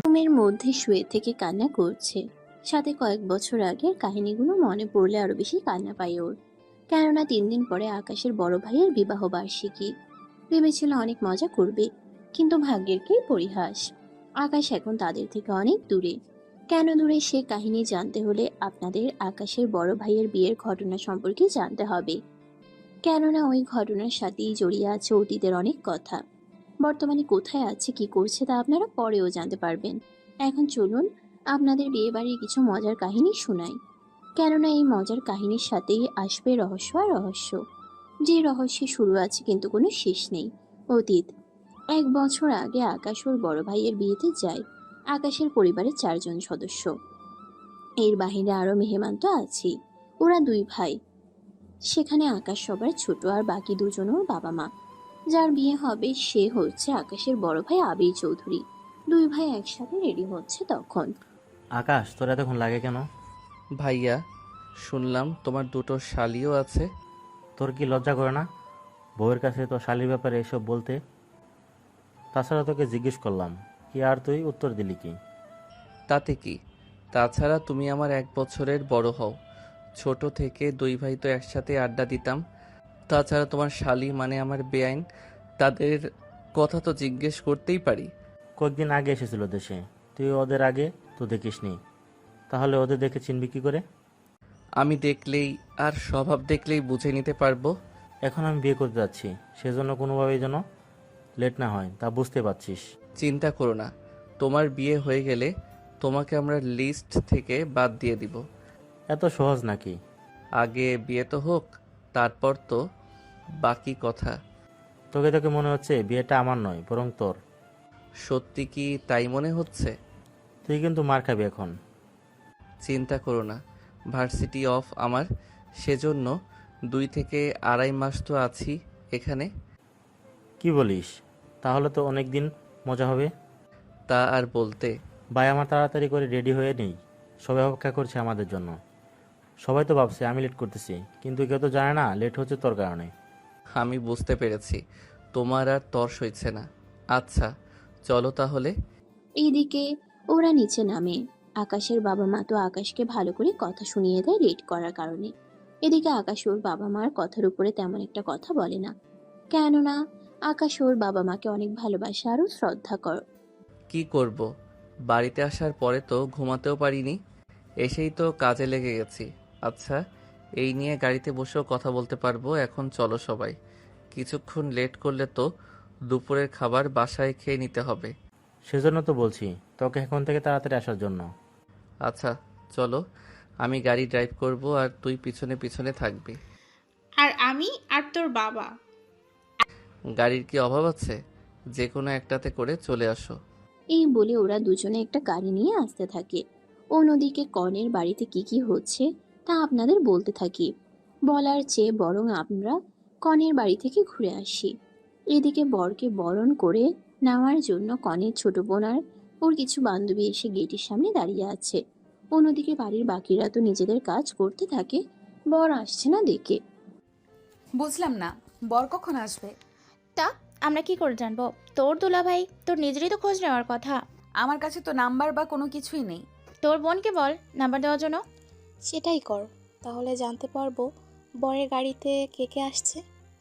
রুমের মধ্যে শুয়ে থেকে কান্না করছে। সাথে কয়েক বছর আগের কাহিনীগুলো মনে পড়লে আরো বেশি কান্না পায় ওর। কেননা 3 দিন পরে আকাশের বড় ভাইয়ের বিবাহ বার্ষিকী। ভেবেছিল অনেক মজা করবে, কিন্তু ভাগ্যের কি পরিহাস, আকাশ এখন তাদের থেকে অনেক দূরে। কেন দূরে সে কাহিনী জানতে হলে আপনাদের আকাশের বড় ভাইয়ের বিয়ের ঘটনা সম্পর্কে জানতে হবে। কেননা ওই ঘটনার সাথেই জড়িয়ে আছে অতীতের অনেক কথা। বর্তমানে কোথায় আছে, কি করছে তা আপনারা পরেও জানতে পারবেন। এখন চলুন আপনাদের বিয়ে বাড়ির কিছু মজার কাহিনী শোনাই। কেননা এই মজার কাহিনীর সাথেই আসবে রহস্য আর রহস্য, যে রহস্যে শুরু আছে কিন্তু কোনো শেষ নেই। অতীত। 1 বছর আগে আকাশ ওর বড় ভাইয়ের বিয়েতে যায়। আকাশের পরিবারের 4 জন সদস্য, এর বাহিরে আরো মেহমান তো আছেই। ওরা 2 ভাই। সেখানে আকাশ সবার ছোট, আর বাকি 2জন ওর বাবা মা। যার বিয়ে হবে সে হচ্ছে আকাশের বড় ভাই আবির চৌধুরী। 2 ভাই একসাথে রেডি হচ্ছে তখন। আকাশ, তোর এতক্ষণ লাগে কেন? ভাইয়া, শুনলাম তোমার দুটো শালিও আছে। তোর কি লজ্জা করে না বউয়ের কাছে তোর শালীর ব্যাপারে এসব বলতে? তাছাড়া তোকে জিজ্ঞেস করলাম কি, আর তুই উত্তর দিলি কি? তাতে কি? তাছাড়া তুমি আমার 1 বছরের বড় হও। ছোট থেকে 2 ভাই তো একসাথে আড্ডা দিতাম। তাছাড়া তোমার শালি মানে আমার বেআইন, তাদের কথা তো জিজ্ঞেস করতেই পারি। কয়েকদিন আগে এসেছিল দেশে, তুই ওদের আগে তো দেখিসনি, তাহলে ওদের দেখে চিনবি কি করে? আমি দেখলেই আর স্বভাব দেখলেই বুঝে নিতে পারবো। এখন আমি বিয়ে করতে যাচ্ছি, সেজন্য কোনোভাবেই যেন লেট না হয়, তা বুঝতে পারছিস। চিন্তা করো না, তোমার বিয়ে হয়ে গেলে তোমাকে আমরা লিস্ট থেকে বাদ দিয়ে দিব। এত সহজ নাকি? আগে বিয়ে তো হোক, তারপর তো বাকি কথা। তোকে তোকে মনে হচ্ছে বিয়েটা আমার নয় বরং তোর। সত্যি কি তাই মনে হচ্ছে? তুই কিন্তু মার খাবি এখন। চিন্তা করো না, ভার্সিটি অফ আমার, সেজন্য 2 থেকে আড়াই মাস তো আছি এখানে। কি বলিস? তাহলে তো অনেক দিন মজা হবে। তা আর বলতে। ভাই, আমার তাড়াতাড়ি করে রেডি হয়ে নেই, সবাই অপেক্ষা করছে আমাদের জন্য। সবাই তো ভাবছে আমি লেট করতেছি, কিন্তু কেউ তো জানে না লেট হচ্ছে তোর কারণে। আমি বুঝতে পেরেছি, তোমার আর তর সইছে না। আচ্ছা, চলো তাহলে। এইদিকে ওরা নিচে নামে। আকাশের বাবা মা তো আকাশকে ভালো করে কথা শুনিয়ে দেয় লেট করার কারণে। এদিকে আকাশ ওর বাবা মার কথার উপরে তেমন একটা কথা বলে না। কেননা আকাশ ওর বাবা মাকে অনেক ভালোবাসে আরও শ্রদ্ধা কর। কি করব, বাড়িতে আসার পরে তো ঘুমাতেও পারিনি, এসেই তো কাজে লেগে গেছি। আচ্ছা, এই নিয়ে গাড়িতে বসেও কথা বলতে পারবো। এখন চলো সবাই, কিছুক্ষণ লেট করলে তো দুপুরের খাবার বাসায় খেয়ে নিতে হবে। সেজন্য তো বলছি তোকে এখন থেকে তাড়াতাড়ি আসার জন্য। আচ্ছা, চলো, আমি গাড়ি ড্রাইভ করব আর তুই পিছনে পিছনে থাকবি। আর আমি আর তোর বাবা। গাড়ির কি অভাব আছে? যে কোনো একটাতে করে চলে আসো। এই বলে ওরা দুজনে একটা গাড়ি নিয়ে আসতে থাকে। অন্যদিকে কনের বাড়িতে কি কি হচ্ছে তা আপনাদের বলতে থাকি। বলার চেয়ে বরং আমরা কনের বাড়ি থেকে ঘুরে আসি। এদিকে বরকে বরণ করে নেওয়ার জন্য কনের ছোট বোন আর ওর কিছু বান্ধবী এসে গেটের সামনে দাঁড়িয়ে আছে। অন্যদিকে বাড়ির বাকিরা তো নিজেদের কাজ করতে থাকে, বর আসছে না দেখে। বুঝলাম না, বর কখন আসবে? তা আমরা কি করে জানবো? তোর দুলাভাই, তোর নিজেরই তো খোঁজ নেওয়ার কথা। আমার কাছে তো নাম্বার বা কোনো কিছুই নেই। তোর বোনকে বল নাম্বার দেওয়ার জন্য। সেটাই কর, তাহলে জানতে পারবো বরের গাড়িতে কে কে আসছে।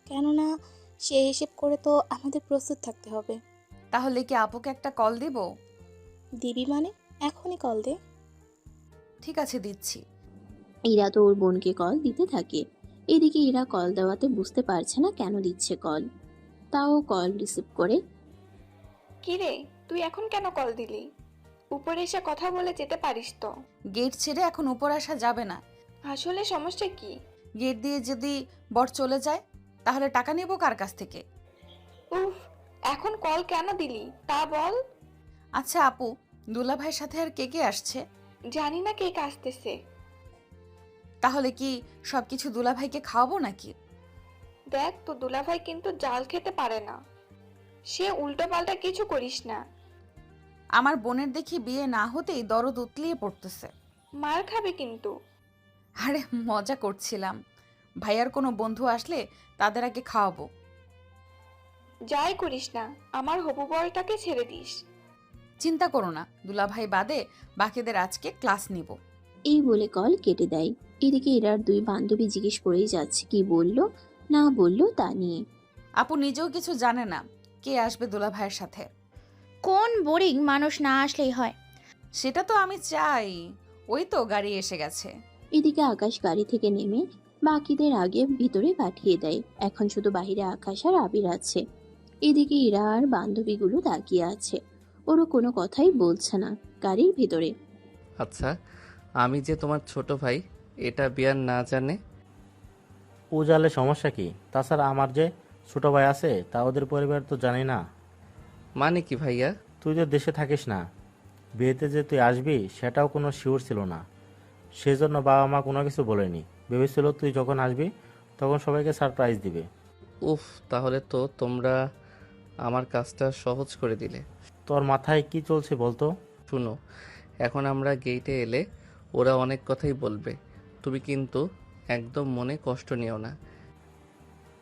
কেননা সে হিসেব করে তো আমাদের প্রস্তুত থাকতে হবে। তাহলে কি আপুকে একটা কল দিব? দিবি মানে? এখনই কল দে। ঠিক আছে, দিচ্ছি। ইরা তো ওর বোনকে কল দিতে থাকে। এদিকে ইরা কল দেওয়াতে বুঝতে পারছে না কেন দিচ্ছে কল, তাও কল রিসিভ করে। কিরে, তুই এখন কেন কল দিলি? উপরে এসে কথা বলে যেতে পারিস তো। গেট ছেড়ে এখন উপর আসা যাবে না। আসলে সমস্যা কি? গেট দিয়ে যদি বর চলে যায় তাহলে টাকা নেব কার কাছ থেকে? উফ, এখন কল কেন দিলি তা বল। আচ্ছা আপু, দুলাভাইয়ের সাথে আর কে কে আসছে? জানি না কে আসতেছে। তাহলে কি সবকিছু দুলাভাইকে খাওয়াবো নাকি? দেখ, তো দুলাভাই কিন্তু জাল খেতে পারে না, সে উল্টো পাল্টা কিছু করিস না। আমার বোনের দেখি বিয়ে না হতেই দরদ উতলিয়ে পড়তেছে। মার খাবে কিন্তু। আরে মজা করছিলাম, ভাইয়ার কোনো বন্ধু আসলে তাদের আগে খাওয়াবো। যাই করিস না, আমার হবু বরটাকে ছেড়ে দিস। চিন্তা করো না, দুলাভাই বাদে বাকিদের আজকে ক্লাস নিব। এই বলে কল কেটে দেয়। এদিকে ইরার দুই বান্ধবী জিজ্ঞেস করেই যাচ্ছে কি বললো না বললো তা নিয়ে। আপু নিজেও কিছু জানে না কে আসবে দুলাভাইয়ের সাথে। কোন বোরিং মানুষ না আসলেই হয়। সেটা তো আমি চাই। ওই তো গাড়ি এসে গেছে। এদিকে আকাশ গাড়ি থেকে নেমে বাকিদের আগে ভিতরে পাঠিয়ে দেয়। এখন শুধু বাইরে আকাশ আর আবির আছে। এদিকে ইরা আর বান্ধবীগুলো তাকিয়ে আছে। ওরও কোনো কথাই বলছে না গাড়ির ভিতরে। আচ্ছা, আমি যে তোমার ছোট ভাই এটা বিয়ান না জানে? ও জানলে সমস্যা কি? তাছাড়া আমার যে ছোট ভাই আছে তা ওদের পরিবার তো জানি না। মানে কি ভাইয়া? তুই তো দেশে থাকিস না, বিয়েতে যে তুই আসবি সেটাও কোনো শিওর ছিল না। সেজন্য বাবা মা কোনো কিছু বলেনি, ভেবেছিল তুই যখন আসবি তখন সবাইকে সারপ্রাইজ দিবে। উফ, তাহলে তো তোমরা আমার কাজটা সহজ করে দিলে। তোর মাথায় কি চলছে বলতো? শুনো, এখন আমরা গেটে এলে ওরা অনেক কথাই বলবে, তুমি কিন্তু একদম মনে কষ্ট নিও না।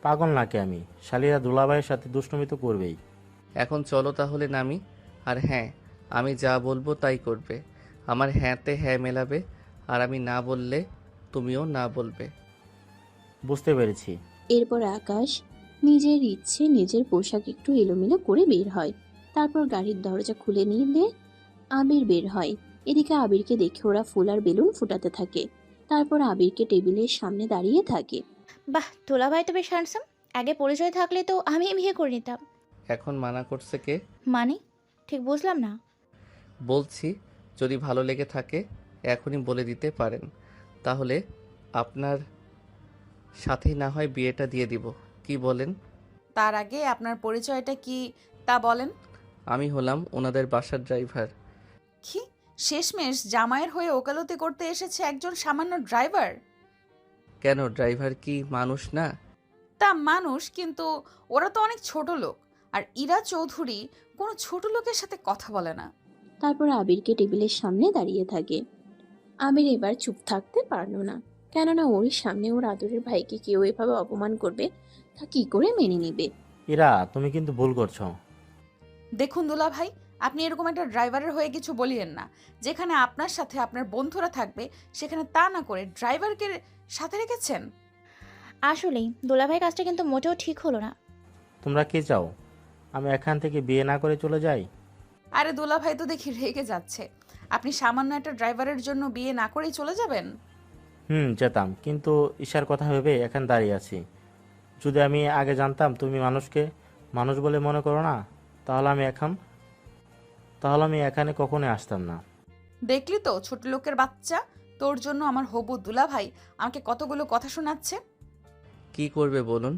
পাগল নাকি আমি? শালিরা দুলাভাইয়ের সাথে দুষ্টুমি তো করবেই। এখন চলো তাহলে নামি। আর হ্যাঁ, আমি যা বলবো তাই করবে। আমার হ্যাঁতে হ্যাঁ মেলাবে, আর আমি না বললে তুমিও না বলবে। বুঝতে পেরেছি। এরপর আকাশ নিজের ইচ্ছে নিজের পোশাক একটু এলোমেলো করে বের হয়। তারপর গাড়ির দরজা খুলে নিলে আবির বের হয়। এদিকে আবিরকে দেখে ওরা ফুল আর বেলুন ফুটাতে থাকে। তারপর আবিরকে টেবিলের সামনে দাঁড়িয়ে থাকে। বাহ, দুলাভাই তো বেশ হ্যান্ডসাম। আগে পরিচয় থাকলে তো আমি বিয়ে করে নিতাম। এখন মানা করছে কে? মানে ঠিক বুঝলাম না। বলছি, যদি ভালো লেগে থাকে এখনই বলে দিতে পারেন, তাহলে আপনার সাথেই না হয় বিয়েটা দিয়ে দিব। কি বলেন? তার আগে আপনার পরিচয়টা কি তা বলেন। আমি হলাম ওনাদের বাসার ড্রাইভার। কি শেষমেশ জামাইয়ের হয়ে ওকালতি করতে এসেছে একজন সামান্য ড্রাইভার? কেন, ড্রাইভার কি মানুষ না? তা মানুষ, কিন্তু ওরা তো অনেক ছোট লোক। আর ইরা চৌধুরী কোনো ছোট লোকের সাথে কথা বলে না। তারপর আবিরকে টেবিলের সামনে দাঁড়িয়ে থাকে। আবির এবার চুপ থাকতে পারলো না, কেননা ওর সামনে ওর আদরের ভাইকে কেউ এভাবে অপমান করবে তা কি করে মেনে নেবে। ইরা, তুমি কিন্তু ভুল করছো। দেখুন দুলা ভাই, আপনি এরকম একটা ড্রাইভারের হয়ে কিছু বলিয়েন না। যেখানে আপনার সাথে আপনার বন্ধুরা থাকবে সেখানে তা না করে ড্রাইভারকে সাথে রেখেছেন। আসলেই দুলাভাই কাজটা কিন্তু মোটেও ঠিক হলো না। তোমরা কি চাও আমি এখান থেকে বিয়ে না করে চলে যাই? আরে দুলা ভাই তো দেখি রেগে যাচ্ছে। আপনি সামান্য একটা ড্রাইভারের জন্য বিয়ে না করেই চলে যাবেন? যেতাম, কিন্তু ঈশার কথা ভেবে এখানে দাঁড়িয়ে আছি। যদি আমি আগে জানতাম তুমি মানুষকে মানুষ বলে মনে করো না, তাহলে আমি এখানে কখনোই আসতাম না। দেখলি তো ছোট লোকের বাচ্চা, তোর জন্য আমার হবু দুলা ভাই আমাকে কতগুলো কথা শোনাচ্ছে। কি করবে বলুন?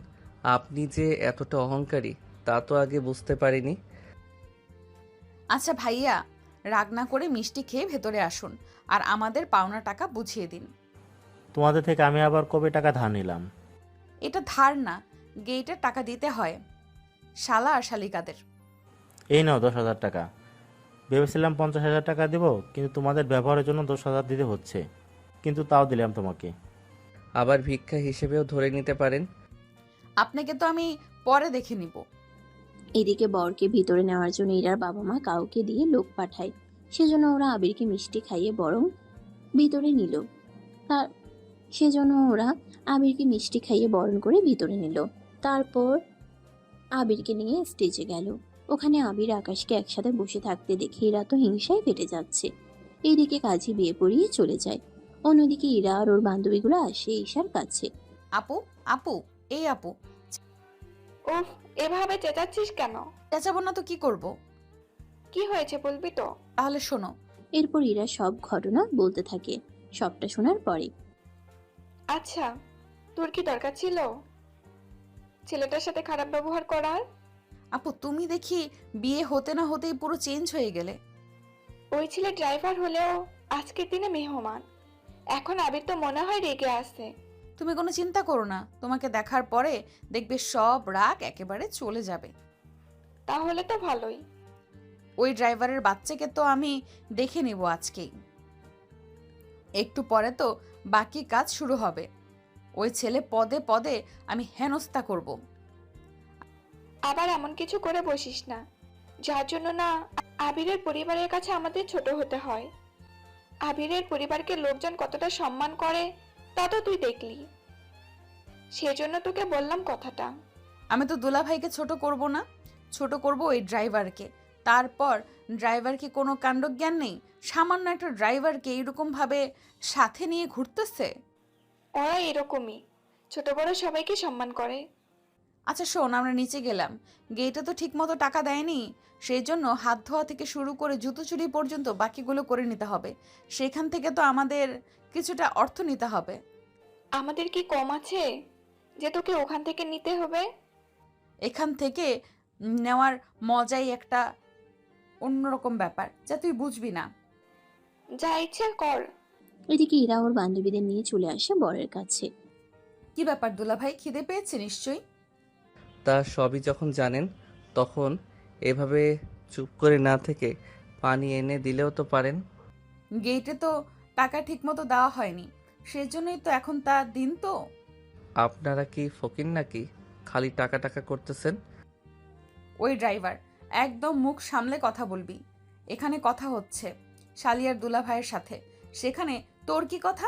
আপনি যে এতটা অহংকারী তা তো আগে বুঝতে পারিনি। আচ্ছা ভাইয়া, রাগ না করে মিষ্টি খেয়ে ভেতরে আসুন আর আমাদের পাওনা টাকা বুঝিয়ে দিন। তোমাদের থেকে আমি আবার কবে টাকা ধার নিলাম? এটা ধার না, গেটের টাকা দিতে হয় শালা আর শালিকাদের। এই নাও 10,000 টাকা। ভেবেছিলাম 50,000 টাকা দেব, কিন্তু তোমাদের ব্যবহারের জন্য 10,000 দিতে হচ্ছে, কিন্তু তাও দিলাম তোমাকে। আবার ভিক্ষা হিসেবেও ধরে নিতে পারেন। আপনাকে তো আমি পরে দেখে নিব। এদিকে বরকে ভিতরে নেওয়ার জন্য ইরার বাবা মা কাউকে দিয়ে লোক পাঠায়। সেজন্য ওরা আবিরকে মিষ্টি খাইয়ে বরং ভিতরে নিল। তার সেজন্য ওরা আবিরকে মিষ্টি খাইয়ে বরণ করে ভিতরে নিল। তারপর আবিরকে নিয়ে স্টেজে গেল। ওখানে আবির আকাশকে একসাথে বসে থাকতে দেখে ইরা তো হিংসায় ফেটে যাচ্ছে। এইদিকে কাজী বিয়ে পড়িয়ে চলে যায়। অন্যদিকে ইরা আর ওর বান্ধবীগুলো আসে ঈশার কাছে। আপু, আপু, এই আপু। উফ, এভাবে চেঁচাচ্ছিস কেন? চেঁচাবো না তো কি করব? কি হয়েছে বলবি তো? তাহলে শোনো। এরপর ইরা সব ঘটনা বলতে থাকে। সবটা শোনার পরে আচ্ছা, তোর কি দরকার ছিল ছেলেটার সাথে খারাপ ব্যবহার করার? আপু তুমি দেখি বিয়ে হতে না হতেই পুরো চেঞ্জ হয়ে গেলে। ওই ছেলে ড্রাইভার হলেও আজকের দিনে মেহমান। এখন আবির তো মনে হয় রেগে আছে। তুমি কোনো চিন্তা করো না, তোমাকে দেখার পরে দেখবে সব রাগ একেবারে চলে যাবে। তাহলে তো ভালোই। ওই ড্রাইভারের বাচ্চাকে তো আমি দেখে নিব আজকেই। একটু পরে তো বাকি কাজ শুরু হবে। ওই ছেলে পদে পদে আমি হেনস্থা করব। আবার এমন কিছু করে বসিস না যার জন্য না আবিরের পরিবারের কাছে আমাদের ছোট হতে হয়। আবিরের পরিবারকে লোকজন কতটা সম্মান করে তা তো তুই দেখলি, সেজন্য তোকে বললাম কথাটা। আমি তো দুলাভাইকে ছোট করব না, ছোট করব ওই ড্রাইভারকে। তারপর ড্রাইভার কি কোনো কাণ্ডজ্ঞান নেই? সামান্য একটা ড্রাইভারকে এরকমভাবে সাথে নিয়ে ঘুরতেছে। ওরা এরকমই, ছোট বড় সবাইকে সম্মান করে। আচ্ছা শোন, আমরা নিচে গেলাম, গেটে তো ঠিক মতো টাকা দেয়নি, সেই জন্য হাত ধোয়া থেকে শুরু করে জুতো চুরি পর্যন্ত বাকিগুলো করে নিতে হবে। সেখান থেকে তো আমাদের কিছুটা অর্থ নিতে হবে। আমাদের কি কম আছে যে তোকে ওখান থেকে নিতে হবে? এখান থেকে নেওয়ার মজাই একটা অন্যরকম ব্যাপার, যা তুই বুঝবি না। যা ইচ্ছা কর। এদিকে ইরা ওর বান্ধবীদের নিয়ে চলে আসে বরের কাছে। কি ব্যাপার দুলাভাই, খিদে পেয়েছে নিশ্চয়ই? তা সবই যখন জানেন তখন এভাবে চুপ করে না থেকে পানি এনে দিলেও তো পারেন। গেটে তো টাকা ঠিক মতো দেওয়া হয়নি, সেজন্যই তো এখন তার দিন। তো আপনারা কি ফকির নাকি খালি টাকা টাকা করতেছেন? ওই ড্রাইভার, একদম মুখ সামলে কথা বলবি। এখানে কথা হচ্ছে শালিয়ার দুলাভাইয়ের সাথে, সেখানে তোর কি কথা?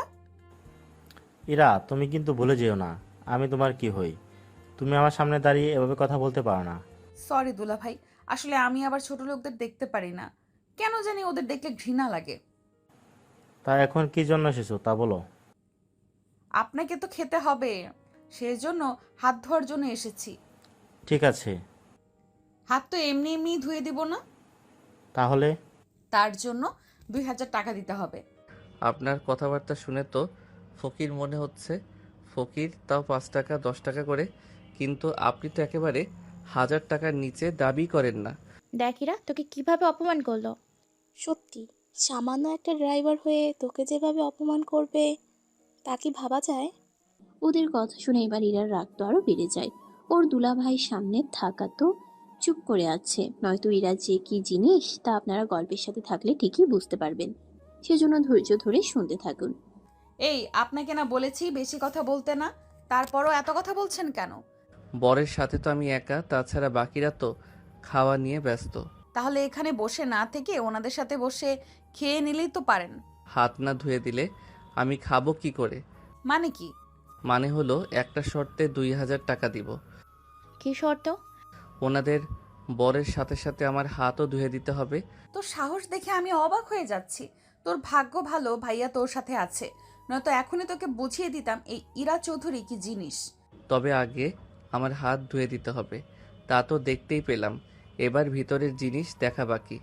ইরা, তুমি কিন্তু ভুলে যেও না আমি তোমার কি হই। তুমি আমার সামনে দাঁড়িয়ে এভাবে কথা বলতে পারো না। সরি দুলাভাই, আসলে আমি আবার ছোট লোকদের দেখতে পারি না, কেন জানি ওদের দেখলে ঘৃণা লাগে। তা এখন কি জন্য এসেছো তা বলো। আপনাকে তো খেতে হবে, সেই জন্য হাত ধোয়ার জন্য এসেছি। ঠিক আছে, হাত তো এমনি এমনি ধুয়ে দিব না, তাহলে তার জন্য 2000 টাকা দিতে হবে। আপনার কথাবার্তা শুনে তো ফকির মনে হচ্ছে। ফকির তাও 5 টাকা 10 টাকা করে, কিন্তু আপনি তো একেবারে 1000 টাকার নিচে দাবি করেন না। দেখ ইরা, তোকে কিভাবে অপমান করলো। সত্যি, সামান্য একটা ড্রাইভার হয়ে তোকে যেভাবে অপমান করবে তা কি ভাবা যায়? ওদের কথা শুনে এবার ইরার রাগ তো আরো বেড়ে যায়। ওর দুলাভাই সামনে থাকা তো চুপ করে আছে, নয়তো ইরা যে কি জিনিস তা আপনারা গল্পের সাথে থাকলে ঠিকই বুঝতে পারবেন। সেজন্য ধৈর্য ধরে শুনতে থাকুন। এই, আপনাকে না বলেছি বেশি কথা বলতে না, তারপরও এত কথা বলছেন কেন? বরের সাথে তো আমি একা, তাছাড়া বাকিরা তো খাওয়া নিয়ে ব্যস্ত। তাহলে এখানে বসে না থেকে ওনাদের সাথে বসে খেয়ে নিলেই তো পারেন। হাত না ধুয়ে দিলে আমি খাবো কি করে? মানে কি? মানে হলো একটা শর্তে 2000 টাকা দিব। কি শর্ত? ওনাদের বরের সাথে সাথে আমার হাতও ধুয়ে দিতে হবে। তোর সাহস দেখে আমি অবাক হয়ে যাচ্ছি। তোর ভাগ্য ভালো ভাইয়া তোর সাথে আছে, নয়তো এখনই তোকে বুঝিয়ে দিতাম এই ইরা চৌধুরী কি জিনিস। তবে আগে আমার হাত ধুয়ে দিতে হবে, তা তো দেখতেই পেলাম। এবার ভিতরের জিনিস দেখা বাকি।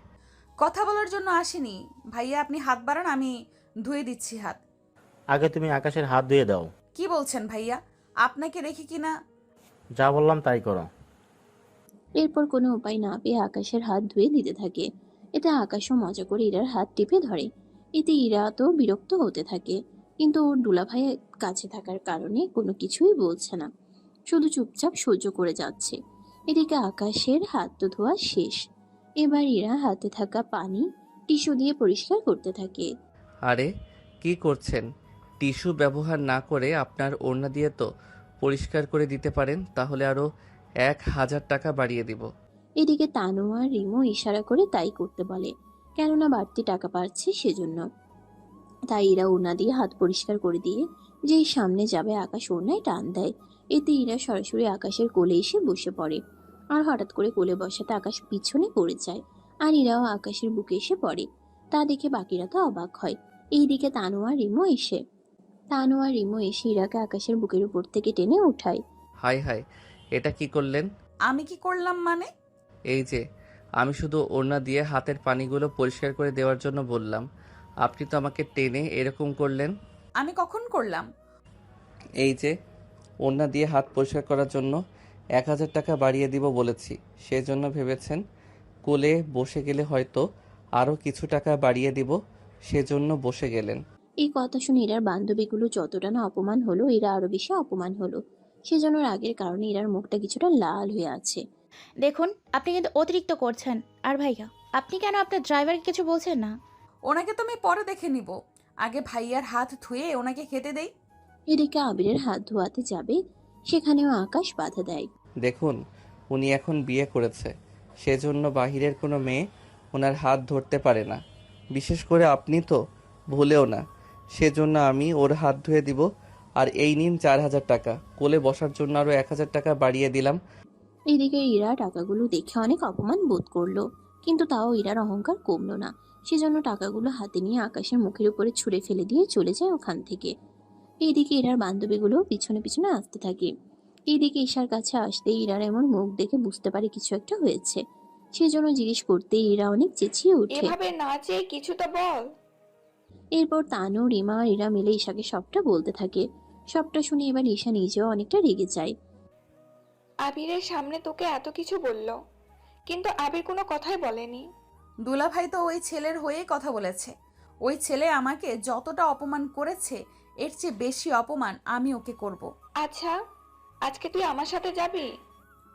কথা বলার জন্য আসিনি ভাইয়া, আপনি হাত বাড়ান, আমি ধুয়ে দিচ্ছি হাত। আগে তুমি আকাশের হাত ধুয়ে দাও। কি বলছেন ভাইয়া? আপনাকে রেখে কিনা? যা বললাম তাই করো। এরপর কোনো উপায় না পেয়ে আকাশের হাত ধুয়ে দিতে থাকে। এতে আকাশও মজা করে ইরার হাত টিপে ধরে। এতে ইরা তো বিরক্ত হতে থাকে, কিন্তু ওর দুলাভাইয়ের কাছে থাকার কারণে কোনো কিছুই বলছে না, শুধু চুপচাপ সহ্য করে যাচ্ছে। এদিকে আকাশের হাত তো ধোয়া শেষ। এবার ইরা হাতে থাকা পানি টিস্যু দিয়ে পরিষ্কার করতে থাকে। আরে কি করছেন? টিস্যু ব্যবহার না করে আপনার ওড়না দিয়ে তো পরিষ্কার করে দিতে পারেন, তাহলে আরও 1000 টাকা বাড়িয়ে দিব। এদিকে তানু আর রিমো ইশারা করে তাই করতে বলে, কেননা বাড়তি টাকা পাচ্ছে সেজন্য। তাই ইরা ওড়না দিয়ে হাত পরিষ্কার করে দিয়ে যেই সামনে যাবে আকাশ ওড়নায় টান দেয়। এতে ইরা সরাসরি আকাশের কোলে এসে বসে পড়ে। আর হঠাৎ করে কোলে বসাতে আকাশ পিছনে পড়ে যায়, আর ইরাও আকাশের বুকে এসে পড়ে। তা দেখে বাকিরা তো অবাক হয়। এইদিকে তানু আর রিমো এসে ইরাকে আকাশের বুকের উপর থেকে টেনে উঠায়। হাই হাই, এটা কি করলেন? আমি কি করলাম মানে? এই যে, আমি শুধু ওড়না দিয়ে হাতের পানিগুলো পরিষ্কার করে দেওয়ার জন্য বললাম, আপনি তো আমাকে টেনে এরকম করলেন। আমি কখন করলাম? এই যে, ওড়না দিয়ে হাত পরিষ্কার করার জন্য 1000 টাকা বাড়িয়ে দিব বলেছি, সেজন্য ভেবেছেন কোলে বসে গেলে হয়তো আরও কিছু টাকা বাড়িয়ে দিব, সেজন্য বসে গেলেন। এই কথা শুনে ইরার বান্ধবীগুলো যতটা না অপমান হলো, এরা আরো বেশি অপমান হলো। সেজন্য রাগের কারণে ইরার মুখটা কিছুটা লাল হয়ে আছে। দেখুন, আপনি কিন্তু অতিরিক্ত করছেন। আর ভাইয়া, আপনি কেন আপনার ড্রাইভারকে কিছু বলছেন না? ওনাকে তো আমি পরে দেখে নিব, আগে ভাইয়ার হাত ধুয়ে ওনাকে খেতে দেই। এদিকে আবিরের হাত ধোয়াতে যাবে, সেখানেও আকাশ বাধা দেয়। দেখুন, উনি এখন বিয়ে করেছে, সেজন্য বাহিরের কোনো মেয়ে ওনার হাত ধরতে পারে না। বিশেষ করে আপনি তো ভুলেও না। সেজন্য আমি ওর হাত ধুয়ে দিব। আর এই নিন 4,000 টাকা। কোলে বসার জন্য আরও 1,000 টাকা বাড়িয়ে দিলাম। এদিকে ইরা টাকাগুলো দেখে অনেক অপমান বোধ করলো, কিন্তু তাও ইরার অহংকার কমলো না। সেজন্য টাকাগুলো হাতে নিয়ে আকাশের মুখের উপরে ছুঁড়ে ফেলে দিয়ে চলে যায় ওখান থেকে। এইদিকে ইরার বান্ধবীগুলো পিছনে পিছনে আসতে থাকে। এইদিকে ঈশার কাছে আসতে ইরার এমন মুখ দেখে বুঝতে পারে কিছু একটা হয়েছে। সেজন্য জিজ্ঞেস করতে ইরা অনেক চেঁচিয়ে ওঠে। এভাবে না চেয়ে কিছু তো বল। এরপর তানু, রিমা আর ইরা মিলে ঈশাকে সবটা বলতে থাকে। সবটা শুনে এবার ঈশা নিজেও অনেকটা রেগে যায়। আবিরের সামনে তোকে এত কিছু বললো, কিন্তু আবির কোনো কথাই বলেনি। দুলাভাই তো ওই ছেলের হয়েই কথা বলেছে। ওই ছেলে আমাকে যতটা অপমান করেছে এর চেয়ে বেশি অপমান আমি ওকে করব। আচ্ছা, আজকে তুই আমার সাথে যাবি?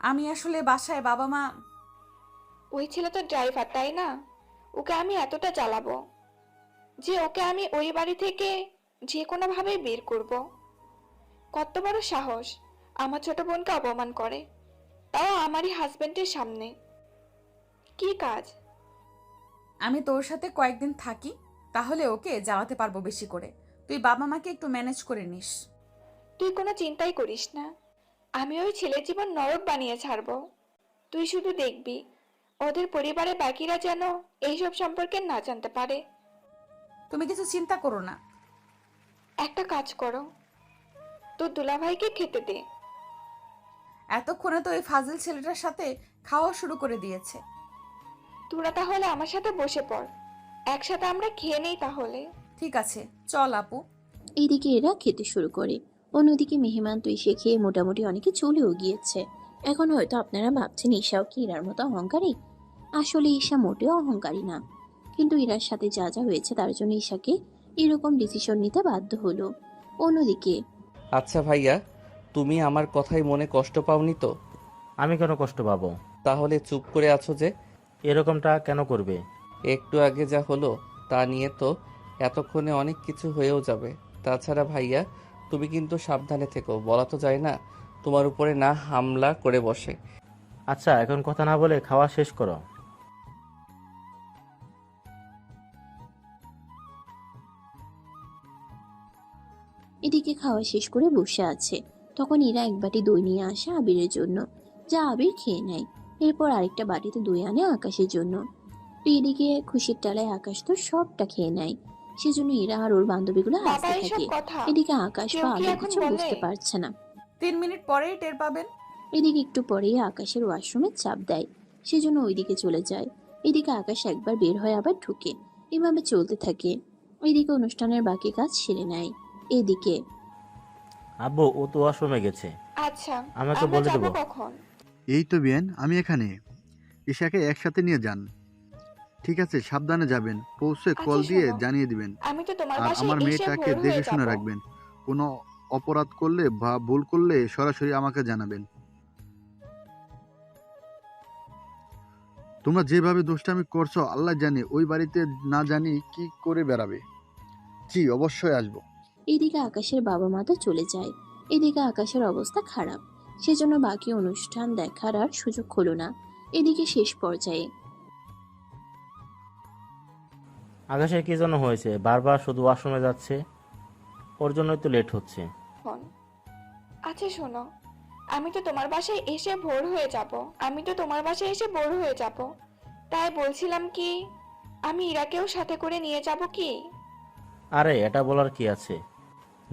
আমি আসলে বাসায় বাবা মা। ওই ছেলে তো ড্রাইভার, তাই না? ওকে আমি এতটা চালাবো যে ওকে আমি ওই বাড়ি থেকে যে কোনোভাবে বের করব। কত বড় সাহস আমার ছোট বোনকে অপমান করে, তাও আমারই হাজবেন্ডের সামনে। কি কাজ? আমি তোর সাথে কয়েকদিন থাকি, তাহলে ওকে জ্বালাতে পারবো বেশি করে। তুই বাবা মাকে একটু ম্যানেজ করে নিস। তুই কোনো চিন্তাই করিস না, আমি ওই ছেলের জীবন নরক বানিয়ে ছাড়বো। তুই শুধু দেখবি ওদের পরিবারের বাকিরা যেন এইসব সম্পর্কে না জানতে পারে। তুমি কিছু চিন্তা করো না। একটা কাজ করো, তোর দুলাভাইকে খেতে দে। এতক্ষণে তো এই ফাজিল ছেলেটার সাথে খাওয়া শুরু করে দিয়েছে। তোরা তাহলে আমার সাথে বসে পড়, একসাথে আমরা খেয়ে নেই তাহলে। ঠিক আছে, চল আপু। এইদিকে এরা খেতে শুরু করে। অন্যদিকে মেহমান তো এসে খেয়ে মোটামুটি অনেকে চলেও গিয়েছে। এখন হয়তো আপনারা ভাবছেন ঈশাও কি ইরার মতো অহংকারী। আসলে ঈশা মোটেও অহংকারী না, কিন্তু ইরার সাথে যা যা হয়েছে তার জন্য ঈশাকে এরকম ডিসিশন নিতে বাধ্য হলো। অন্যদিকে আচ্ছা ভাইয়া, তুমি আমার কথায় মনে কষ্ট পাওনি তো? আমি কেন কষ্ট পাবো? তাহলে চুপ করে আছো যে? এরকমটা কেন করবে? একটু আগে যা হলো তা নিয়ে তো এতক্ষণে অনেক কিছু হয়েও যাবে। তাছাড়া ভাইয়া, তুমি কিন্তু সাবধানে থেকো, বলা তো যায় না তোমার উপরে না হামলা করে বসে। আচ্ছা, এখন কথা না বলে খাওয়া শেষ করো। এদিকে খাওয়া শেষ করে বসে আছে, তখন ইরা এক বাটি দই নিয়ে আসে আবিরের জন্য, যা আবির খেয়ে নেয়। এরপর আরেকটা বাটিতে দই আনে আকাশের জন্য। তো এদিকে খুশির টালায় আকাশ তো সবটা খেয়ে নেয়। সেজন্য ইরা আর ওর বান্ধবীগুলো বাবা, হাসতে এসব থাকে। কথা এদিকে আকাশ কেউ বা কি আবির এখন কিছু বলে? বুঝতে পারছে না। 3 মিনিট পরেই টের পাবেন। এদিকে একটু পরেই আকাশের ওয়াশরুমে চাপ দেয়, সেজন্য ওইদিকে চলে যায়। এদিকে আকাশ একবার বের হয়ে আবার ঢুকে, এভাবে চলতে থাকে। ওইদিকে অনুষ্ঠানের বাকি কাজ সেরে নেয়। এদিকে আব্বু, ও তো ওয়াশরুমে গেছে। আচ্ছা, আমাকে আমরা বলে যাবো দেবো। কখন? এই তো বিয়ান, আমি এখানে। ঈশাকে একসাথে নিয়ে যান। ঠিক আছে, সাবধানে যাবেন। পৌঁছে কল আচ্ছা, দিয়ে শোনো, জানিয়ে দিবেন। আমি তো তোমার আর বাসায় আমার এসে মেয়েটাকে ভোর হয়ে দেখে শুনে যাবো। রাখবেন। কোনো অপরাধ করলে বা ভুল করলে সরাসরি আমাকে জানাবেন। তোমরা যেভাবে দুষ্টামি করছো আল্লাহ জানে, ওই বাড়িতে না জানি কি করে বেড়াবে। জি, অবশ্যই আসবো। এদিকে আকাশের বাবা মা তো চলে যায়। এদিকে আকাশের অবস্থা খারাপ, সেজন্য বাকি অনুষ্ঠান দেখার আর সুযোগ হলো না। এদিকে শেষ পর্যায়ে আকাশের কি জন্য হয়েছে? বারবার শুধু ওয়াশরুমে যাচ্ছে, ওর জন্যই তো লেট হচ্ছে। ফোন। আচ্ছা শোনো, আমি তো তোমার বাসায় এসে ভোর হয়ে যাব। তাই বলছিলাম কি, আমি ইরাকেও সাথে করে নিয়ে যাব কি? আরে, এটা বলার কি আছে,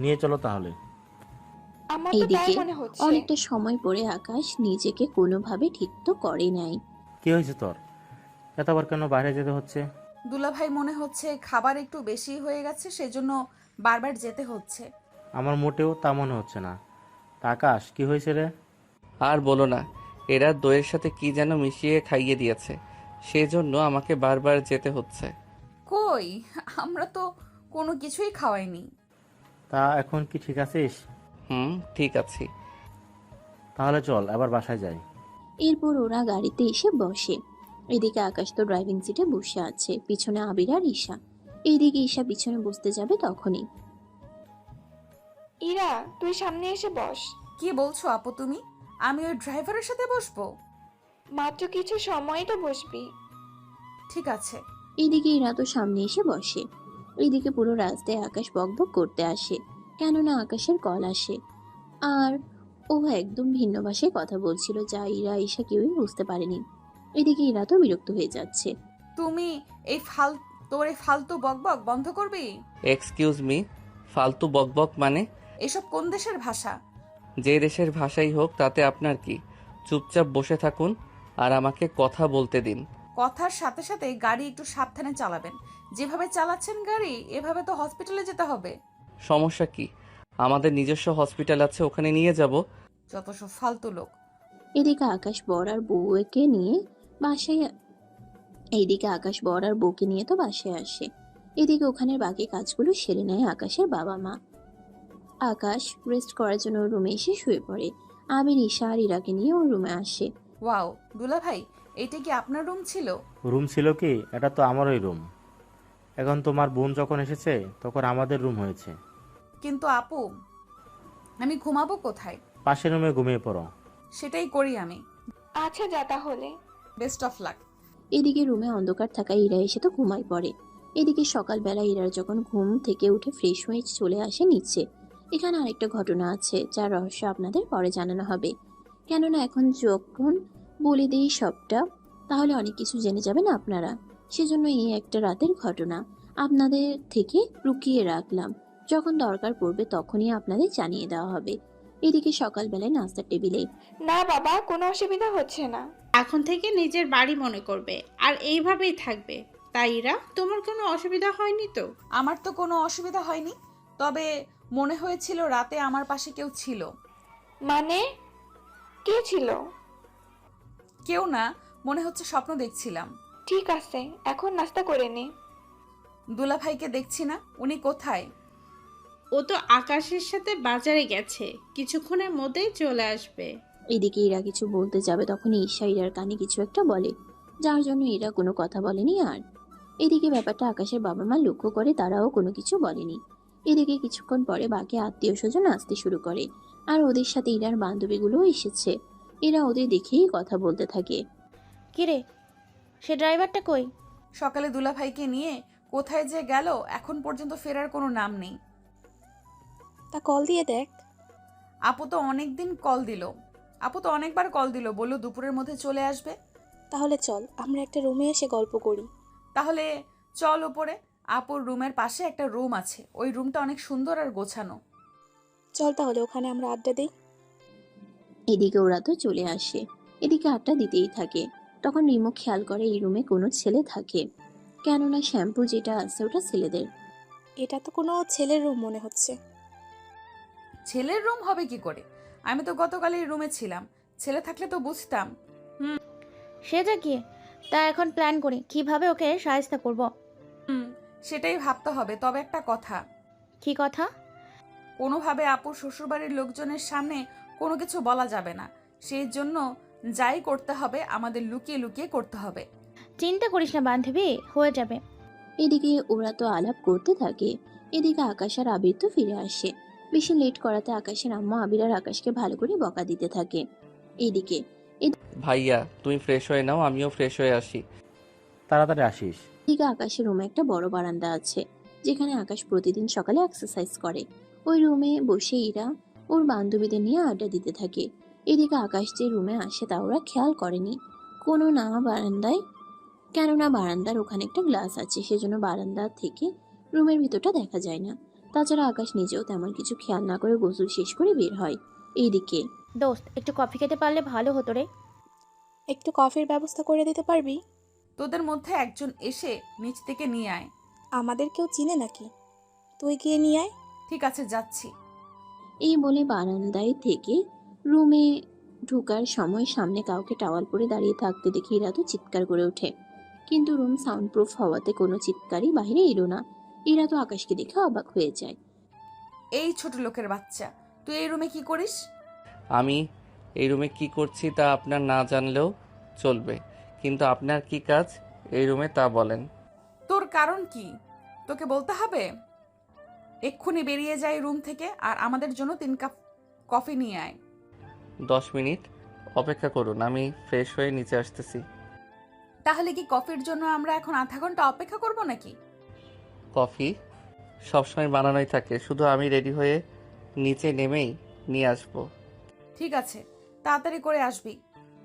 নিয়ে চলো তাহলে। আমার তো তাই এইদিকে মনে হচ্ছে। অনেকটা সময় পরে আকাশ নিজেকে কোনোভাবে ঠিক তো করে নেয়। কি হয়েছে তোর? এতবার কেন বাইরে যেতে হচ্ছে? দুলাভাই মনে হচ্ছে খাবার একটু বেশি হয়ে গেছে, সেজন্য বারবার যেতে হচ্ছে। আমার মোটেও তা মনে হচ্ছে না। তা আকাশ, কি হয়েছে রে? আর বলো না, এরা দইয়ের সাথে কি যেন মিশিয়ে খাইয়ে দিয়েছে, সেজন্য আমাকে বারবার যেতে হচ্ছে। কই, আমরা তো কোনো কিছুই খাওয়াইনি। তা এখন কি ঠিক আছিস? ঠিক আছে। তাহলে চল এবার বাসায় যাই। এরপর ওরা গাড়িতে এসে বসে। এদিকে আকাশ তো ড্রাইভিং সিটে বসে আছে, পিছনে আবির আর ঈশা। এইদিকে ঈশা পিছনে বসতে যাবে তখনই ইরা, তুই সামনে এসে বস। কি বলছো আপু তুমি? আমি ওই ড্রাইভারের সাথে বসবো? মাত্র কিছু সময়ই তো বসবি। ঠিক আছে। এদিকে ইরা তো সামনে এসে বসে। এইদিকে পুরো রাস্তায় আকাশ বকবক করতে আসে, কেননা আকাশের কল আসে। আর ও একদম ভিন্ন ভাষায় কথা বলছিল, যা ইরা ঈশা কেউই বুঝতে পারেনি। এদিকে ইরা তো বিরক্ত হয়ে যাচ্ছে। তুমি এই তোর এই ফালতু বকবক বন্ধ করবি? এক্সকিউজ মি, ফালতু বকবক মানে? এসব কোন দেশের ভাষা? যে দেশের ভাষাই হোক তাতে আপনার কি? চুপচাপ বসে থাকুন আর আমাকে কথা বলতে দিন। কথার সাথে সাথে গাড়ি একটু সাবধানে চালাবেন। যেভাবে চালাচ্ছেন গাড়ি, এভাবে তো হসপিটালে যেতে হবে। সমস্যা কি? আমাদের নিজস্ব হসপিটাল আছে, ওখানে নিয়ে যাব। যত সব ফালতু লোক। এদিকে আকাশ বর আর বউকে নিয়ে বাসায় এইদিকে আকাশ বর আর বউকে নিয়ে তো বাসায় আসে। এদিকে ওখানের বাকি কাজগুলো সেরে নেয় আকাশের বাবা মা। আকাশ রেস্ট করার জন্য রুমে এসে শুয়ে পড়ে। আবির, ঈশা আর ইরাকে নিয়ে ওর রুমে আসে। ওয়াও, দুলা ভাই, এইটা কি আপনার রুম ছিল? রুম ছিল কি? এটা তো আমারই রুম। এখন তোমার বোন যখন এসেছে তখন আমাদের রুম হয়েছে। কিন্তু আপু, আমি ঘুমাবো কোথায়? পাশের রুমে ঘুমিয়ে পড়ো। সেটাই করি আমি। আচ্ছা যা তাহলে। Best of luck. এদিকে রুমে অন্ধকার থাকায় ইরা এসে তো ঘুমায় পড়ে। এদিকে সকালবেলা ইরার যখন ঘুম থেকে উঠে ফ্রেশ হয়ে চলে আসে নিচে। এখানে আরেকটা ঘটনা আছে, যার রহস্য আপনাদের পরে জানানো হবে, কেননা এখন যখন বলে দিই সবটা, তাহলে অনেক কিছু জেনে যাবেন আপনারা। সেজন্য এই একটা রাতের ঘটনা আপনাদের থেকে লুকিয়ে রাখলাম। যখন দরকার পড়বে তখনই আপনাদের জানিয়ে দেওয়া হবে। এদিকে সকালবেলায় নাস্তার টেবিলে না বাবা, কোনো অসুবিধা হচ্ছে না। এখন থেকে নিজের বাড়ি মনে করবে আর এইভাবেই থাকবে। তাই ইরা, তোমার কোনো অসুবিধা হয়নি তো? আমার তো কোনো অসুবিধা হয়নি, তবে মনে হয়েছিল রাতে আমার পাশে কেউ ছিল। মানে? কে ছিল? কেউ না, মনে হচ্ছে স্বপ্ন দেখছিলাম। ঠিক আছে, এখন নাস্তা করে নে। দুলা ভাইকে দেখছি না, উনি কোথায়? ও তো আকাশের সাথে বাজারে গেছে, কিছুক্ষণের মধ্যেই চলে আসবে। এদিকে ইরা কিছু বলতে যাবে, তখন ঈশা ইরার কানে কিছু একটা বলে, যার জন্য ইরা কোনো কথা বলেনি। আর এদিকে ব্যাপারটা আকাশের বাবা মা লক্ষ্য করে, তারাও কোনো কিছু বলেনি। এদিকে কিছুক্ষণ পরে বাকি আত্মীয় স্বজন আসতে শুরু করে, আর ওদের সাথে ইরার বান্ধবীগুলোও এসেছে। এরা ওদের দেখেই কথা বলতে থাকে। কিরে, সে ড্রাইভারটা কই? সকালে দুলা ভাইকে নিয়ে কোথায় যে গেল, এখন পর্যন্ত ফেরার কোনো নাম নেই। তা কল দিয়ে দেখ। আপু তো অনেকবার কল দিল, বললো দুপুরের মধ্যে চলে আসবে। তাহলে চল আমরা একটা রুমে এসে গল্প করি। তাহলে চল উপরে। আপুর রুমের পাশে একটা রুম আছে, ওই রুমটা অনেক সুন্দর আর গোছানো। চল তাহলে ওখানে আমরা আড্ডা দিই। এদিকে ওরা তো চলে আসে। এদিকে আড্ডা দিতেই থাকে। তখন রিমু খেয়াল করে এই রুমে কোনো ছেলে থাকে, কেননা শ্যাম্পু যেটা আছে ওটা ছেলেদের। এটা তো কোনো ছেলের রুম মনে হচ্ছে। ছেলের রুম হবে কি করে? আমি তো গতকাল এই রুমে ছিলাম, ছেলে থাকলে তো বুঝতাম। সে যা গিয়ে, তা এখন প্ল্যান করি কিভাবে ওকে সাহায্য করব। সেটাই ভাবতে হবে। তবে একটা কথা, কি কথা? কোনোভাবে আপুর শ্বশুরবাড়ির লোকজনের সামনে কোনো কিছু বলা যাবে না। সেই জন্য যাই করতে হবে আমাদের লুকিয়ে লুকিয়ে করতে হবে। চিন্তা করিস না বান্ধবী, হয়ে যাবে। এদিকে ওরা তো আলাপ করতে থাকে। এদিকে আকাশ আর আবির তো ফিরে আসে। বেশি লেট করাতে আকাশের আম্মা আবির আর আকাশকে ভালো করে বকা দিতে থাকে। এদিকে ভাইয়া তুমি ফ্রেশ হয়ে নাও, আমিও ফ্রেশ হয়ে আসি। তাড়াতাড়ি আসিস। এদিকে আকাশের রুমে একটা বড় বারান্দা আছে, যেখানে আকাশ প্রতিদিন সকালে এক্সারসাইজ করে। ওই রুমে বসে ইরা ওর বান্ধবীদের নিয়ে আড্ডা দিতে থাকে। এদিকে আকাশ যে রুমে আসে তা ওরা খেয়াল করেনি, কোনো না বারান্দায়, কেননা বারান্দার ওখানে একটা গ্লাস আছে, সেজন্য বারান্দা থেকে রুমের ভিতরটা দেখা যায় না। তাছাড়া আকাশ নিজেও তেমন কিছু খেয়াল না করে গোসল শেষ করে বের হয়। এইদিকে দোস্ত, একটু কফি খেতে পারলে ভালো হতো রে। একটু কফির ব্যবস্থা করে দিতে পারবি? তোদের মধ্যে একজন এসে নিচ থেকে নিয়ে আয়। আমাদের কেউ চিনে নাকি? তুই গিয়ে নিয়ে আয়। ঠিক আছে, যাচ্ছি। এই বলে বারান্দায় থেকে রুমে ঢোকার সময় সামনে কাউকে টাওয়াল পরে দাঁড়িয়ে থাকতে দেখে ইরা তো চিৎকার করে ওঠে, কিন্তু রুম সাউন্ড প্রুফ হওয়াতে কোনো চিৎকারই বাইরে এলো না। ইরা তো আকাশকে দেখে অবাক হয়ে যায়। এই ছোট লোকের বাচ্চা, তুই এই রুমে কি করিস? আমি এই রুমে কি করছি তা আপনার না জানলেও চলবে, কিন্তু আপনার কি কাজ এই রুমে তা বলেন। তোর কারণ কি তোকে বলতে হবে? এক্ষুনি বেরিয়ে যায় রুম থেকে আর আমাদের জন্য 3 কাপ কফি নিয়ে আয়। 10 মিনিট অপেক্ষা করুন, আমি ফ্রেশ হয়ে নিচে আসতেছি। তাহলে কি কফির জন্য আমরা এখন আধা ঘন্টা অপেক্ষা করব নাকি? কফি সবসময় বানানোই থাকে, শুধু আমি রেডি হয়ে নিচে নেমেই নিয়ে আসবো। ঠিক আছে, তাড়াতাড়ি করে আসবি।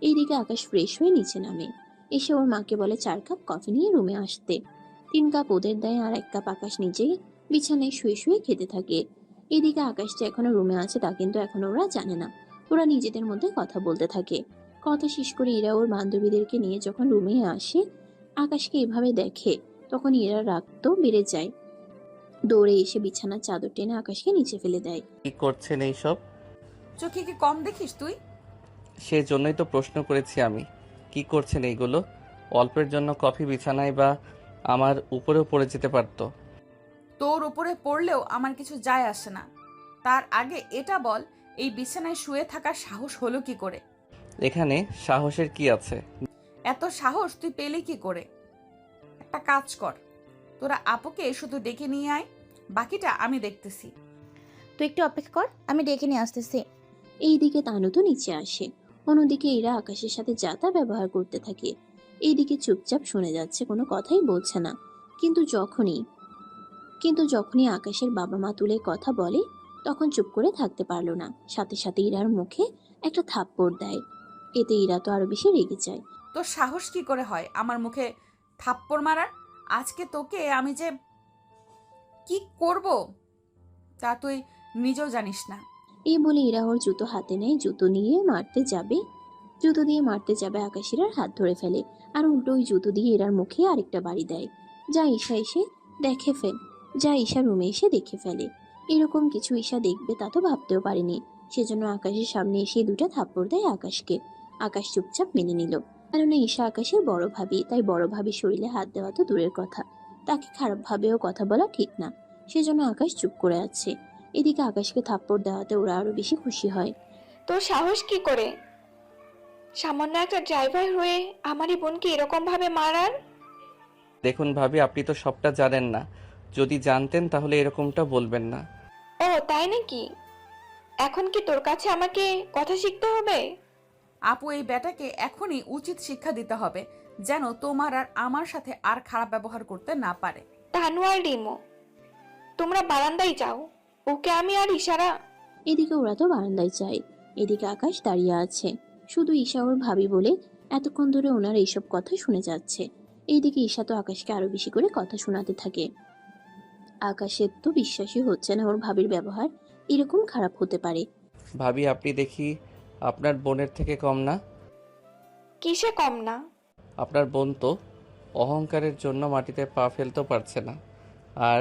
এইদিকে আকাশ ফ্রেশ হয়ে নিচে নামে, এসে ওর মাকে বলে 4 কাপ কফি নিয়ে রুমে আসতে। 3 কাপ ওদের দেয় আর 1 কাপ আকাশ নিজেই বিছানায় শুয়ে শুয়ে খেতে থাকে। এদিকে আকাশ যে এখনো রুমে আছে তা কিন্তু এখনো ওরা জানে না। ওরা নিজেদের মধ্যে কথা বলতে থাকে। কথা শেষ করে ইরা ওর বান্ধবীদেরকে নিয়ে যখন রুমে আসে, আকাশকে এভাবে দেখে, তখন ইরার রাগ তো বেড়ে যায়। দৌড়ে এসে বিছানার চাদর টেনে আকাশকে নিচে ফেলে দেয়। কি করছেন এইসব? চোখে কি কম দেখিস তুই? সেজন্যই তো প্রশ্ন করেছি আমি, কি করছেন এইগুলো? অল্পের জন্য কফি বিছানায় বা আমার উপরেও পড়ে যেতে পারতো। তোর উপরে পড়লেও আমার কিছু যায় আসে না। তার আগে এটা বল, এই বিছানায় শুয়ে থাকার সাহস হলো কি করে? এখানে সাহসের কি আছে? এত সাহস তুই পেলি কি করে? একটা কাজ কর, তোরা আপুকে শুধু ডেকে নিয়ে আয়, বাকিটা আমি দেখতেছি। তুই একটু অপেক্ষা কর, আমি ডেকে নিয়ে আসতেছি। এইদিকে তানু তো নিচে আসে, অন্যদিকে এরা আকাশের সাথে যা তা ব্যবহার করতে থাকে। এইদিকে চুপচাপ শুনে যাচ্ছে, কোনো কথাই বলছে না। কিন্তু যখনই আকাশের বাবা মা তুলে কথা বলে, তখন চুপ করে থাকতে পারলো না, সাথে সাথে ইরার মুখে একটা থাপ্পড় দেয়। এতে ইরা তো আরো বেশি রেগে যায়। তোর সাহস কি করে হয় আমার মুখে থাপ্পড় মারার? আজকে তোকে আমি যে কি করব তা তুই নিজেও জানিস না। এই বলে ইরা ওর জুতো হাতে নেয়, জুতো দিয়ে মারতে যাবে আকাশ ইরার হাত ধরে ফেলে, আর উল্টো ওই জুতো দিয়ে ইরার মুখে আরেকটা বাড়ি দেয়। যা ঈশা রুমে এসে দেখে ফেলে। এরকম কিছু ঈশা দেখবে তা তো ভাবতেও পারেনি। সেজন্য আকাশের সামনে এসে 2টা থাপ্পড় দেয় আকাশকে। আকাশ চুপচাপ মেনে নিল, কেননা ঈশা আকাশের বড় ভাবি, তাই বড় ভাবি শরীরে হাত দেওয়া তো দূরের কথা, তাকে খারাপ ভাবেও কথা বলা ঠিক না। সেজন্য আকাশ চুপ করে আছে। এদিকে আকাশকে থাপ্পড় দেওয়াতে ওরা আরো বেশি খুশি হয়। তোর সাহস কি করে সামান্য একটা ড্রাইভার হয়ে আমারই বোনকে এরকম ভাবে মারার? দেখুন ভাবি, আপনি তো সবটা জানেন না, যদি জানতেন তাহলে এরকমটা বলবেন না। ও তাই নাকি? এখন কি তোর কাছে আমাকে কথা শিখতে হবে? আপু, এই বেটাকে এখনই উচিত শিক্ষা দিতে হবে, যেন তোমার আর আমার সাথে আর খারাপ ব্যবহার করতে না পারে। তানু আর রিমো, তোমরা বারান্দায় যাও, ওকে আমি আর ইশারা। এদিকে ওরা তো বারান্দায় যায়, এদিকে আকাশ দাঁড়িয়ে আছে। শুধু ঈশা ওর ভাবি বলে এতক্ষণ ধরে ওনার এইসব কথা শুনে যাচ্ছে। এইদিকে ঈশা তো আকাশকে আরো বেশি করে কথা শোনাতে থাকে। আকাশের তো বিশ্বাসই হচ্ছে না ওর ভাবির ব্যবহার এরকম খারাপ হতে পারে। ভাবি, আপনি দেখি আপনার বোনের থেকে কম না। কিসে কম না? আপনার বোন তো অহংকারের জন্য মাটিতে পা ফেলতেও পারছে না, আর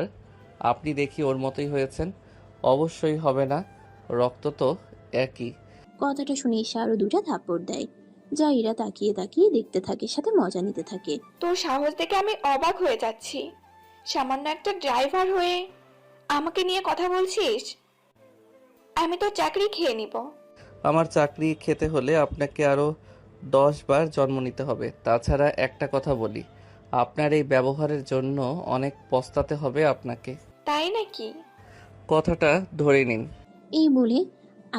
আপনি দেখি ওর মতোই হয়েছেন। অবশ্যই হবে না, রক্ত তো একই। কথাটা শুনে ঈশা আরো 2টা থাপ্পড় দেয়, যা ইরা তাকিয়ে তাকিয়ে দেখতে থাকে, সাথে মজা নিতে থাকে। তোর সাহস দেখে আমি অবাক হয়ে যাচ্ছি। সামান্য একটা ড্রাইভার হয়ে আমাকে নিয়ে কথা বলছিস? আমি তো চাকরি খেয়ে নিব। আমার চাকরি খেতে হলে আপনাকে আরো 10 বার জন্ম নিতে হবে। তাছাড়া একটা কথা বলি, আপনার এই ব্যবহারের জন্য অনেক পস্তাতে হবে আপনাকে। তাই নাকি? কথাটা ধরে নিন। এই বলে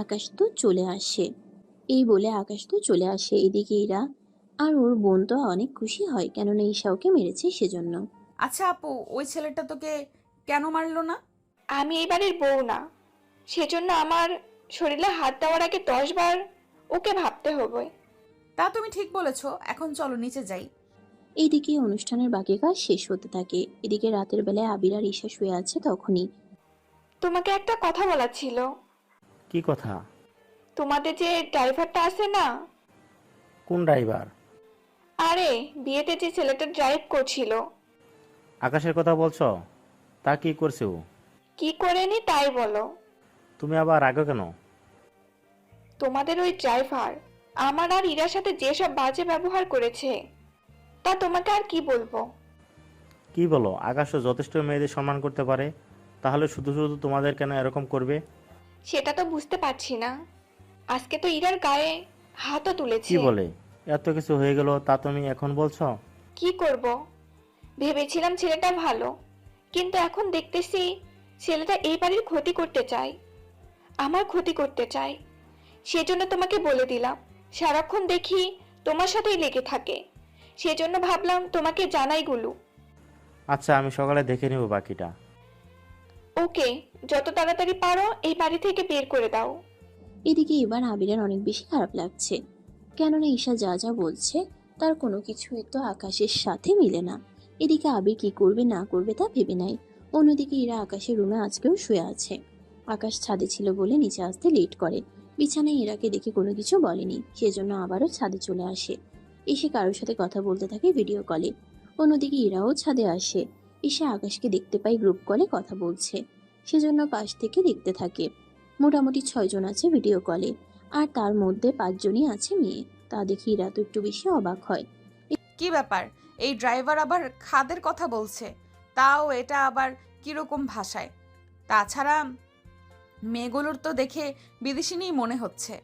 আকাশ তো চলে আসে। এদিকে ইরা আর ওর বোন তো অনেক খুশি হয়, কেননা ঈশা ওকে মেরেছে সেজন্য। আচ্ছা আপু, ওই ছেলেটা তোকে কেন মারলো না? আমি এই বাড়ির বউ না, সেজন্য আমার শরীরে হাত দেওয়ার আগে 10 বার ওকে ভাবতে হবে। তা তুমি ঠিক বলেছো, এখন চলো নিচে যাই। এইদিকে অনুষ্ঠানের বাকি কাজ শেষ হতে থাকে। এদিকে রাতের বেলায় আবির আর ঈশা শুয়ে আছে, তখনই তোমাকে একটা কথা বলার ছিল। কি কথা? তোমাদের যে ড্রাইভারটা আছে না? কোন ড্রাইভার? আরে বিয়েতে যে ছেলেটা ড্রাইভ করছিল। আকাশের কথা বলছো? তা কি করছে ও? কি করেনি তাই বলো। তুমি আবার আগে কেন? তোমাদের ওই ড্রাইভার আমার আর ইরার সাথে যেসব বাজে ব্যবহার করেছে, তা তোমাকে আর কি বলবো। কি বলো? আকাশও যথেষ্ট মেয়েদের সম্মান করতে পারে, তাহলে শুধু শুধু তোমাদের কেন এরকম করবে? সেটা তো বুঝতে পারছি না। আজকে তো ইরার গায়ে হাতও তুলেছে। কি বলে? এত কিছু হয়ে গেল তা তুমি এখন বলছো? কি করব? ভেবেছিলাম ছেলেটা ভালো, কিন্তু এখন দেখতেছি ছেলেটা এই বাড়ির ক্ষতি করতে চায়, আমার ক্ষতি করতে চায়। সেজন্য তোমাকে বলে দিলাম, সারাক্ষণ দেখি তোমার সাথেই লেগে থাকে, সেজন্য ভাবলাম তোমাকে জানাই গুলু। আচ্ছা, আমি সকালে দেখে নেব বাকিটা। ওকে, যত তাড়াতাড়ি পারো এই বাড়ি থেকে বের করে দাও। এদিকে এবার আবিরের অনেক বেশি খারাপ লাগছে, কেননা ঈশা যা যা বলছে তার কোনো কিছুই তো আকাশের সাথে মিলে না। এদিকে আবির কি করবে না করবে তা ভেবে নাই। অন্যদিকে ইরা আকাশের রুমে আজকেও শুয়ে আছে। আকাশ ছাদে ছিল বলে নিচে আসতে লেট করে। বিছানায় ইরাকে দেখে কোনো কিছু বলেনি, সেজন্য আবারও ছাদে চলে আসে। এসে কারোর সাথে কথা বলতে থাকে ভিডিও কলে। অন্যদিকে ইরাও ছাদে আসে, এসে আকাশকে দেখতে পাই গ্রুপ কলে কথা বলছে, সেজন্য পাশ থেকে দেখতে থাকে। মোটামুটি 6 জন আছে ভিডিও কলে, আর তার মধ্যে 5 জনই আছে মেয়ে। তা দেখে ইরা তো একটু বেশি অবাক হয়। কি ব্যাপার, এই ড্রাইভার আবার খাদের কথা বলছে, তাও এটা আবার কিরকম ভাষায়? তাছাড়া মেয়েগুলোর তো দেখে বিদেশিনীই মনে হচ্ছে।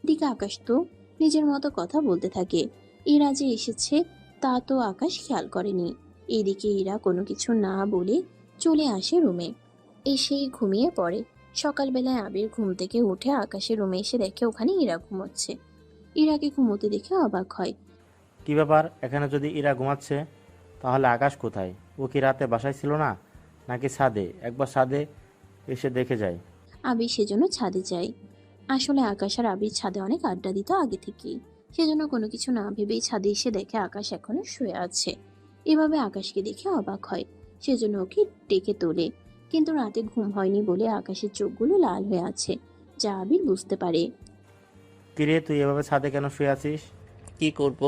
এদিকে আকাশ তো নিজের মতো কথা বলতে থাকে। ইরা যে এসেছে তা তো আকাশ খেয়াল করেনি। এদিকে ইরা কোনো কিছু না বলে চলে আসে রুমে, এসেই ঘুমিয়ে পড়ে। সকালবেলায় আবির ঘুম থেকে উঠে আকাশের রুমে এসে দেখে ওখানে ইরা ঘুমোচ্ছে। ইরাকে ঘুমোতে দেখে অবাক হয়। কি ব্যাপার, এখানে যদি ইরা ঘুমাচ্ছে তাহলে আকাশ কোথায়? ও কি রাতে বাসায় ছিল না, নাকি ছাদে? একবার ছাদে এসে দেখে যায়। আবির সেজন্য ছাদে যায়। আসলে আকাশ আর আবির ছাদে অনেক আড্ডা দিত আগে থেকেই, সেজন্য কোনো কিছু না ভেবেই ছাদে এসে দেখে আকাশ এখনো শুয়ে আছে। এভাবে আকাশকে দেখে অবাক হয়, সেজন্য ওকে ডেকে তোলে। কিন্তু রাতে ঘুম হয়নি বলে আকাশের চোখগুলো লাল হয়ে আছে, যা আবির বুঝতে পারে। কিরে, তুই এভাবে ছাদে কেন শুয়ে আছিস? কি করব,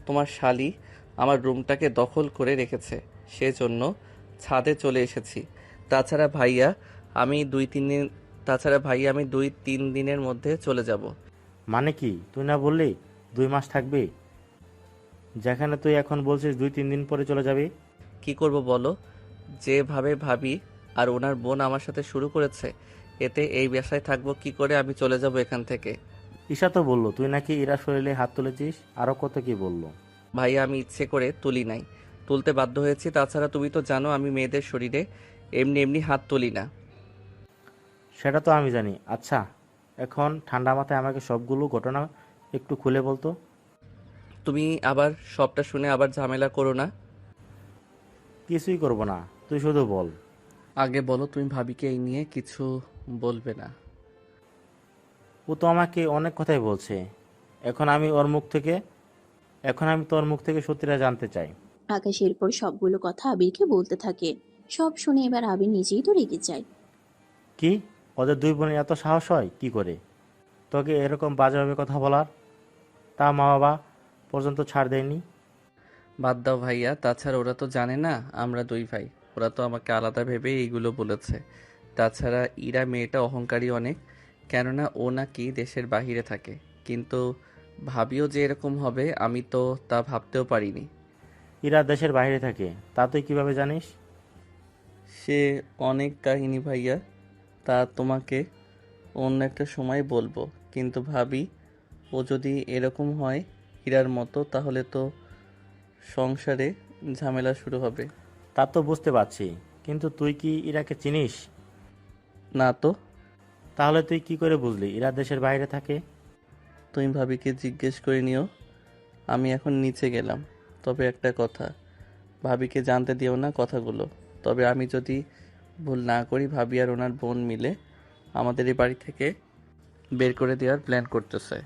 তোমার শালি আমার রুমটাকে দখল করে রেখেছে, সেজন্য ছাদে চলে এসেছি। তাছাড়া ভাইয়া আমি 2-3 দিনের মধ্যে চলে যাব। মানে কি, তুই না বললি 2 মাস থাকবি? যেখানে তুই এখন বলছিস 2-3 দিন পরে চলে যাবি। কি করব বলো, যেভাবে ভাবি আর ওনার বোন আমার সাথে শুরু করেছে, এতে এই বাসায় থাকবো কি করে? আমি চলে যাব এখান থেকে। ঈশা তো বললো তুই নাকি ইরা শরীরে হাত তুলেছিস, আরো কত কি বললো। ভাইয়া আমি ইচ্ছে করে তুলি নাই, তুলতে বাধ্য হয়েছি। তাছাড়া তুমি তো জানো আমি মেয়েদের শরীরে এমনি এমনি হাত তুলি না। সেটা তো আমি জানি। আচ্ছা, এখন ঠান্ডা মাথায় আমাকে সবগুলো ঘটনা একটু খুলে বলতো। তুমি আবার সবটা শুনে আবার ঝামেলা করো না। কিছুই করব না, তুই শুধু বল। আগে বলো, তুমি ভাবিকে এই নিয়ে কিছু বলবে না? ও তো আমাকে অনেক কথাই বলছে। এখন আমি তোর মুখ থেকে সত্যিটা জানতে চাই। আকাশ এরপর সবগুলো কথা আবিরকে বলতে থাকে। সব শুনে এবার আবির নিজেই তো রেগে যায়। কি, ওদের 2 বোনের এত সাহস হয় কি করে তোকে এরকম বাজেভাবে কথা বলার? তা মা বাবা পর্যন্ত ছাড় দেয়নি? বাদ দাও ভাইয়া, তাছাড়া ওরা তো জানে না আমরা 2 ভাই। ওরা তো আমাকে আলাদা ভেবে এইগুলো বলেছে। তাছাড়া ইরা মেয়েটা অহংকারী অনেক, কেননা ও নাকি দেশের বাহিরে থাকে। কিন্তু ভাবিও যে এরকম হবে আমি তো তা ভাবতেও পারিনি। ইরা দেশের বাইরে থাকে, তা তুই কিভাবে জানিস? সে অনেক কাহিনী ভাইয়া, তা তোমাকে অন্য একটা সময় বলবো। কিন্তু ভাবি ও যদি এরকম হয় হীরার মতো, তাহলে তো সংসারে ঝামেলা শুরু হবে। তা তো বুঝতে পারছি, কিন্তু তুই কি ইরাকে চিনিস? না তো। তাহলে তুই কি করে বুঝলি ইরা দেশের বাইরে থাকে? তুমি ভাবিকে জিজ্ঞেস করে নিও। আমি এখন নিচে গেলাম, তবে একটা কথা, ভাবিকে জানতে দিও না কথাগুলো। তবে আমি যদি ভুল না করি, ভাবি আর ওনার বোন মিলে আমাদের এই বাড়ি থেকে বের করে দেওয়ার প্ল্যান করতেছে।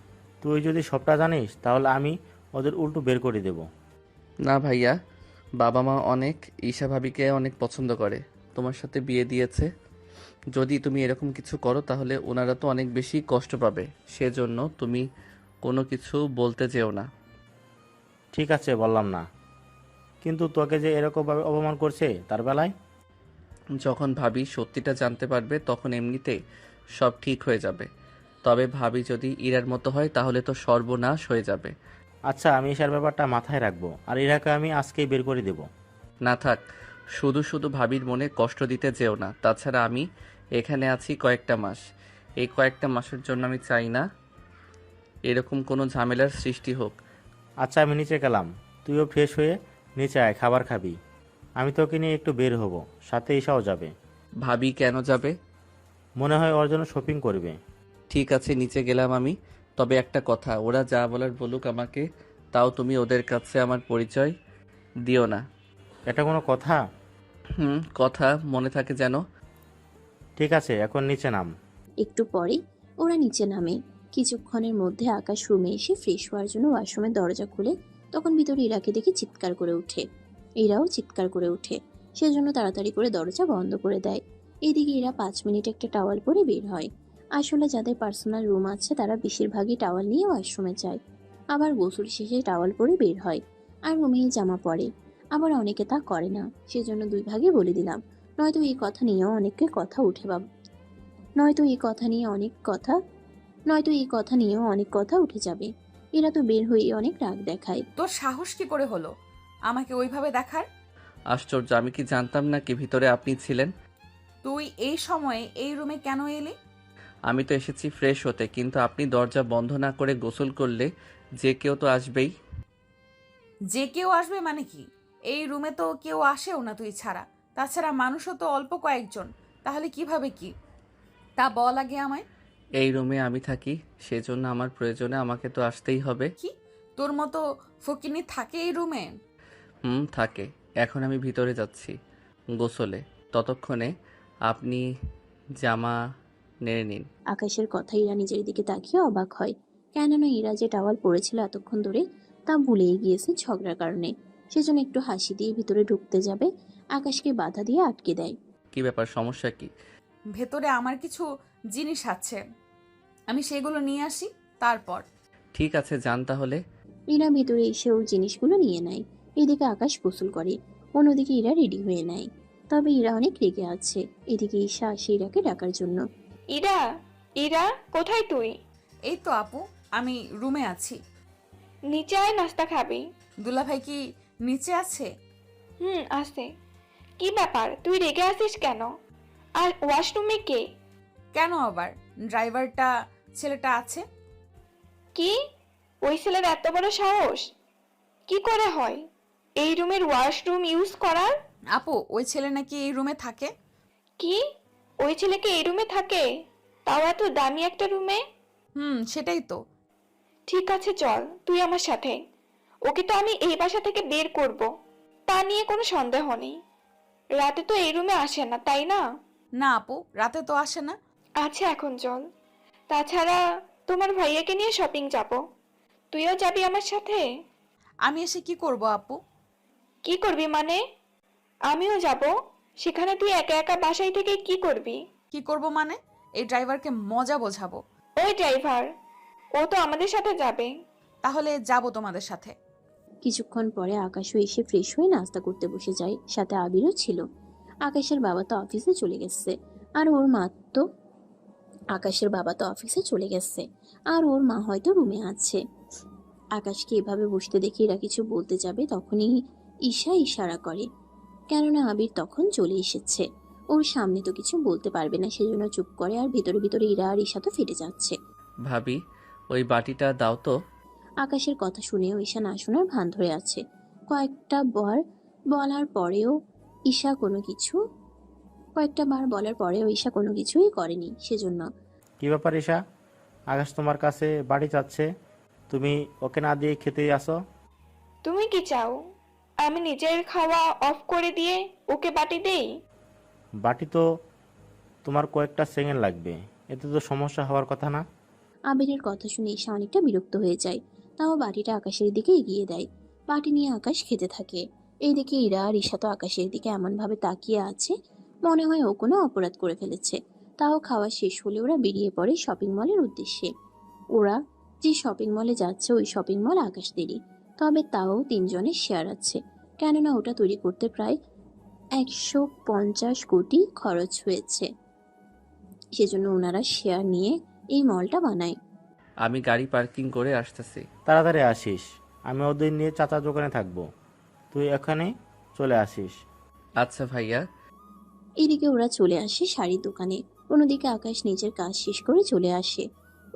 তুই যদি সবটা জানিস তাহলে আমি ওদের উল্টো বের করে দেব। না ভাইয়া, বাবা মা অনেক ঈশা ভাবিকে অনেক পছন্দ করে, তোমার সাথে বিয়ে দিয়েছে। যদি তুমি এরকম কিছু করো তাহলে ওনারা তো অনেক বেশি কষ্ট পাবে, সেজন্য তুমি কোনো কিছু বলতে যেও না। ঠিক আছে, বললাম না, কিন্তু তোকে যে এরকমভাবে অপমান করছে তার বেলায়? যখন ভাবি সত্যিটা জানতে পারবে তখন এমনিতে সব ঠিক হয়ে যাবে। তবে ভাবি যদি ইরার মতো হয় তাহলে তো সর্বনাশ হয়ে যাবে। আচ্ছা, আমি এসার ব্যাপারটা মাথায় রাখবো, আর ইরাকে আমি আজকেই বের করে দেব। না থাক, শুধু শুধু ভাবির মনে কষ্ট দিতে যেও না। তাছাড়া আমি এখানে আছি কয়েকটা মাস, এই কয়েকটা মাসের জন্য আমি চাই না এরকম কোনো ঝামেলার সৃষ্টি হোক। আচ্ছা, আমি নিচে গেলাম, তুইও ফ্রেশ হয়ে নিচে আয়, খাবার খাবি। আমি তোকে নিয়ে একটু বের হব, সাথে ঈশাও যাবে। ভাবি কেন যাবে? মনে হয় ওর জন্য শপিং করবে। ঠিক আছে, নিচে গেলাম আমি। তবে একটা কথা, ওরা যা বলার বলুক আমাকে, তাও তুমি ওদের কাছে আমার পরিচয় দিও না। এটা কোনো কথা? কথা মনে থাকে যেন। ঠিক আছে, এখন নিচে নাম। একটু পরে ওরা নিচে নামে। কিছুক্ষণের মধ্যে আকাশ রুমে এসে ফ্রেশ হওয়ার জন্য ওয়াশরুমের দরজা খুলে তখন ভিতরে ইরাকে দেখে চিৎকার করে ওঠে। ইরাও চিৎকার করে ওঠে, সেজন্য তাড়াতাড়ি করে দরজা বন্ধ করে দেয়। এদিকে ইরা 5 মিনিট একটা টাওয়াল পরে বের হয়। আসলে যাদের পার্সোনাল রুম আছে তারা বেশিরভাগই টাওয়াল নিয়ে ওয়াশরুমে যায়, আবার গোসল শেষে টাওয়াল পরে বের হয় আর রুমেই জামা পরে। আবার অনেকে তা করে না, সেজন্য 2 ভাগে বলে দিলাম। নয়তো এই কথা নিয়েও অনেকে কথা উঠে নয়তো এই কথা নিয়ে অনেক কথা উঠে যাবে। এরা তো বের হয়ে অনেক রাগ দেখায়। তোর সাহস কি করে হলো আমাকে ওইভাবে দেখার? আশ্চর্য, আমি কি জানতাম না কি ভিতরে আপনি ছিলেন? তুই এই সময়ে এই রুমে কেন এলি? আমি তো এসেছি ফ্রেশ হতে, কিন্তু আপনি দরজা বন্ধ না করে গোসল করলে যে কেউ তো আসবেই। যে কেউ আসবে মানে কি? এই রুমে তো কেউ আসেও না তুই ছাড়া। তাছাড়া মানুষও তো অল্প কয়েকজন, তাহলে কিভাবে কি তা বল আগে আমায়। এই রুমে আমি থাকি, সেজন্য আমার প্রয়োজনে আমাকে তো আসতেই হবে। কি তোর মতো ফকিনি থাকে এই রুমে? থাকে। এখন আমি ভিতরে যাচ্ছি গোসলে, ততক্ষণে আপনি জামা নেড়ে নিন। আকাশের কথা ইরা নিজের দিকে তাকিয়ে অবাক হয়, কেননা ইরা যে টাওয়াল পরেছিল এতক্ষণ ধরে তা ভুলেই গিয়েছে ঝগড়ার কারণে। সেজন্য একটু হাসি দিয়ে ভিতরে ঢুকতে যাবে, আকাশকে বাধা দিয়ে আটকে দেয়। কি ব্যাপার, সমস্যা কি? ভেতরে আমার কিছু জিনিস আছে, আমি সেগুলো নিয়ে আসি তারপর। ঠিক আছে, যান তাহলে। ইরা ভিতরে এসে ওর জিনিসগুলো নিয়ে নেয়। এদিকে আকাশ গোসল করে, অন্যদিকে ইরা রেডি হয়ে নেয়। তবে ইরা অনেক রেগে আছে। এদিকে ঈশা আসে ইরাকে ডাকার জন্য। ইরা, ইরা, কোথায় তুই? এই তো আপু, আমি রুমে আছি। নিচে আয়, নাস্তা খাবি। দুলাভাই কি নিচে আছে? আছে। কি ব্যাপার, তুই রেগে আছিস কেন? আর ওয়াশরুমে কে? কেন আবার? ড্রাইভারটা ছেলেটা আছে। কি? ওই ছেলের এত বড় সাহস? কি করে হয় এই রুমের ওয়াশরুম ইউজ করার? আপু, ওই ছেলে নাকি এই রুমে থাকে। কি? ওই ছেলেকে এই রুমে থাকে? তাও এত দামি একটা রুমে? সেটাই তো। ঠিক আছে, চল তুই আমার সাথে। ওকে তো আমি এই বাসা থেকে বের করব, তা নিয়ে কোনো সন্দেহ নেই। রাতে তো এই রুমে আসে না, তাই না? না আপু, রাতে তো আসে না। আচ্ছা, এখন চল। তাছাড়া তোমার ভাইয়াকে নিয়ে শপিং যাব, তুইও যাবি আমার সাথে? আমি এসে কি করব আপু? কি করবি মানে? আমিও যাব, সেখানে তুই একা একা বাসায় থেকে কি করবি? কি করব মানে? এই ড্রাইভারকে মজা বোঝাবো। ওই ড্রাইভার, ও তো আমাদের সাথে যাবে। তাহলে যাব তোমাদের সাথে। কিছুক্ষণ পরে আকাশও এসে ফ্রেশ হয়ে নাস্তা করতে বসে যায়, সাথে আবিরও ছিল। আকাশের বাবা তো অফিসে চলে গেছে আর ওর মা তো হয়তো রুমে আছে। আকাশকে এভাবে বসতে দেখে এরা কিছু বলতে যাবে, তখনই ঈশা ইশারা করে, কেননা আবির তখন চলে এসেছে। ওর সামনে তো কিছু বলতে পারবে না, সেজন্য চুপ করে। আর ভিতরে ভিতরে ইরা আর ঈশা তো ফেটে যাচ্ছে। ভাবি, ওই বাটিটা দাও তো। আকাশের কথা শুনেও ঈশা না শোনার ভান ধরে আছে। কয়েকটা বার বলার পরেও ঈশা কোনো কিছুই করেনি, সেজন্য। কি ব্যাপার ঈশা? আকাশ তোমার কাছে বাড়ি যাচ্ছে, তুমি ওকে না দিয়ে খেতেই আসো? তুমি কি চাও আমি নিজের খাওয়া অফ করে দিয়ে ওকে বাটি দেই? বাটি তো তোমার কয়েকটা সেকেন্ড লাগবে, এতে তো সমস্যা হওয়ার কথা না। আবিরের কথা শুনে ঈশা অনেকটা বিরক্ত হয়ে যায়, তাও বাটিটা আকাশের দিকে এগিয়ে দেয়। বাটি নিয়ে আকাশ খেতে থাকে। এইদিকে ইরা আর ঈশা তো আকাশের দিকে এমন ভাবে তাকিয়ে আছে, মনে হয় ও কোনো অপরাধ করে ফেলেছে। তাও খাওয়া শেষ হলে ওরা বেরিয়ে পড়ে শপিং মলের উদ্দেশ্যে। ওরা যে শপিং মলে যাচ্ছে ওই শপিং মল আকাশদেরই, তবে তাও 3 জনের শেয়ার আছে, কেননা ওটা তৈরি করতে প্রায় 150 কোটি খরচ হয়েছে। সেজন্য ওনারা শেয়ার নিয়ে এই মলটা বানায়। আমি গাড়ি পার্কিং করে আসতেছি। তাড়াতাড়ি আসিস, আমি ওদের নিয়ে চাচার দোকানে থাকবো, তুই এখানে চলে আসিস। আচ্ছা ভাইয়া। এদিকে ওরা চলে আসে শাড়ির দোকানে। অন্যদিকে আকাশ নিজের কাজ শেষ করে চলে আসে।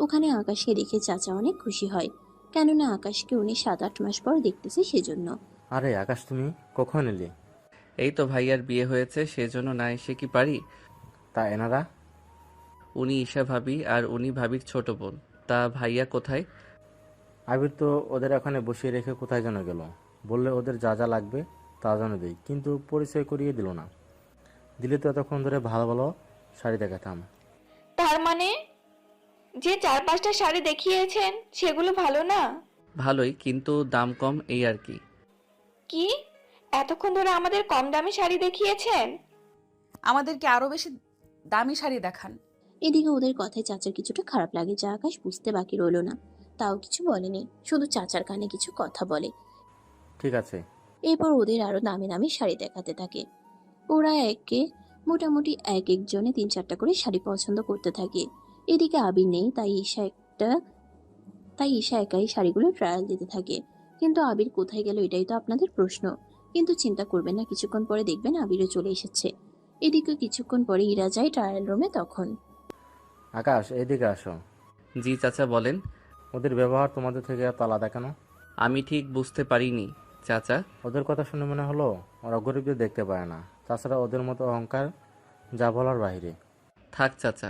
ওখানে আকাশকে দেখে চাচা অনেক খুশি হয়, কেননা আকাশকে উনি 7-8 মাস পর দেখতেছে, সেজন্য। আরে আকাশ, তুমি কখন এলে? এই তো ভাইয়ার বিয়ে হয়েছে, সেজন্য না এসে কি পারি? তা এনারা? উনি ঈশা ভাবি আর উনি ভাবির ছোট বোন। তা ভাইয়া কোথায়? আবির তো ওদের এখানে বসিয়ে রেখে কোথায় যেন গেল। বললে ওদের যা যা লাগবে তা যেন দেই, কিন্তু পরিচয় করিয়ে দিল না। দিলে তো এতক্ষণ ধরে ভালো ভালো শাড়ি দেখাতাম। তার মানে যে 4-5টা শাড়ি দেখিয়েছেন সেগুলো ভালো না? ভালোই, কিন্তু দাম কম, এই আর কি। কি এতক্ষণ ধরে আমাদের কম দামি শাড়ি দেখিয়েছেন? আমাদেরকে আরো বেশি দামি শাড়ি দেখান। এদিকে ওদের কথায় চাচার কিছুটা খারাপ লাগে, যা আকাশ বুঝতে বাকি রইল না। তাও কিছু বলেনি, শুধু চাচার কানে কিছু কথা বলে। ঠিক আছে। এরপর ওদের আরো দামি দামি শাড়ি দেখাতে থাকে। ওরা মোটামুটি এক একজনে 3-4টা করে শাড়ি পছন্দ করতে থাকে। এদিকে আবির নেই, তাই ঈশা একাই শাড়িগুলো ট্রায়াল দিতে থাকে। কিন্তু আবির কোথায় গেল এটাই তো আপনাদের প্রশ্ন। কিন্তু চিন্তা করবেন না, কিছুক্ষণ পরে দেখবেন আবিরও চলে এসেছে। এদিকে কিছুক্ষণ পরে ইরা যায় ট্রায়াল রুমে। তখন আকাশ, এইদিকে আসো। জি চাচা বলেন। ওদের ব্যবহার তোমাদের থেকে এত আলাদা কেন? আমি ঠিক বুঝতে পারিনি চাচা। ওদের কথা শুনে মনে হলো ওরা গরিবদের দেখতে পায় না। তাছাড়া ওদের মতো অহংকার যা বলার বাইরে। থাক চাচা,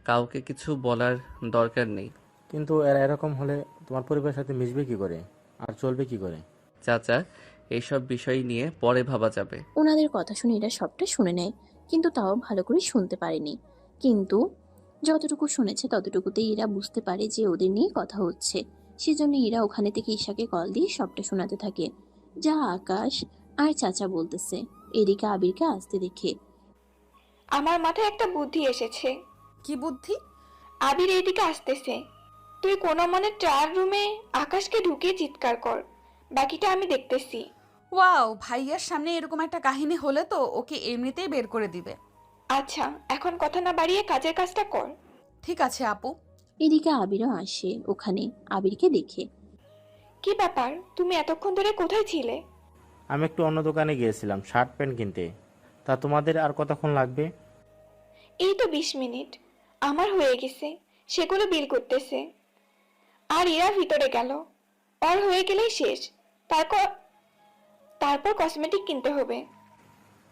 কাউকে কিছু বলার দরকার নেই। কিন্তু এরা এরকম হলে তোমার পরিবারের সাথে মিশবে কি করে আর চলবে কি করে? চাচা, এইসব বিষয় নিয়ে পরে ভাবা যাবে। ওনাদের কথা শুনে এরা সবটা শুনে নেয়, কিন্তু তাও ভালো করে শুনতে পারেনি। কিন্তু যতটুকু শুনেছে ততটুকুতেই এরা বুঝতে পারে যে ওদের নিয়ে কথা হচ্ছে। সেজন্য এরা ওখানে থেকে ঈশাকে কল দিয়ে সবটা শোনাতে থাকে, যা আকাশ আর চাচা বলতেছে। এদিকে আবিরকে আসতে দেখে আমার মাথায় একটা বুদ্ধি এসেছে। কি বুদ্ধি? আবির এইদিকে আসতেছে, তুই কোনো মনে ট্রায়াল রুমে আকাশকে ঢুকিয়ে চিৎকার কর, বাকিটা আমি দেখতেছি। ওয়াও, ভাইয়ার সামনে এরকম একটা কাহিনী হলে তো ওকে এমনিতেই বের করে দিবে। আচ্ছা, এখন কথা না বাড়িয়ে কাজের কাজটা কর। ঠিক আছে আপু। এদিকে আবিরও আসে ওখানে আবিরকে দেখে। কি ব্যাপার, তুমি এতক্ষণ ধরে কোথায় ছিলে? আমি একটু অন্য দোকানে গিয়েছিলাম শার্ট প্যান্ট কিনতে। তা তোমাদের আর কতক্ষণ লাগবে? এই তো 20 মিনিট আমার হয়ে গেছে, সেগুলো বিল করতেছে। আর এরা ভিতরে গেল, ওর হয়ে গেলেই শেষ। তারপর তারপর কসমেটিক কিনতে হবে।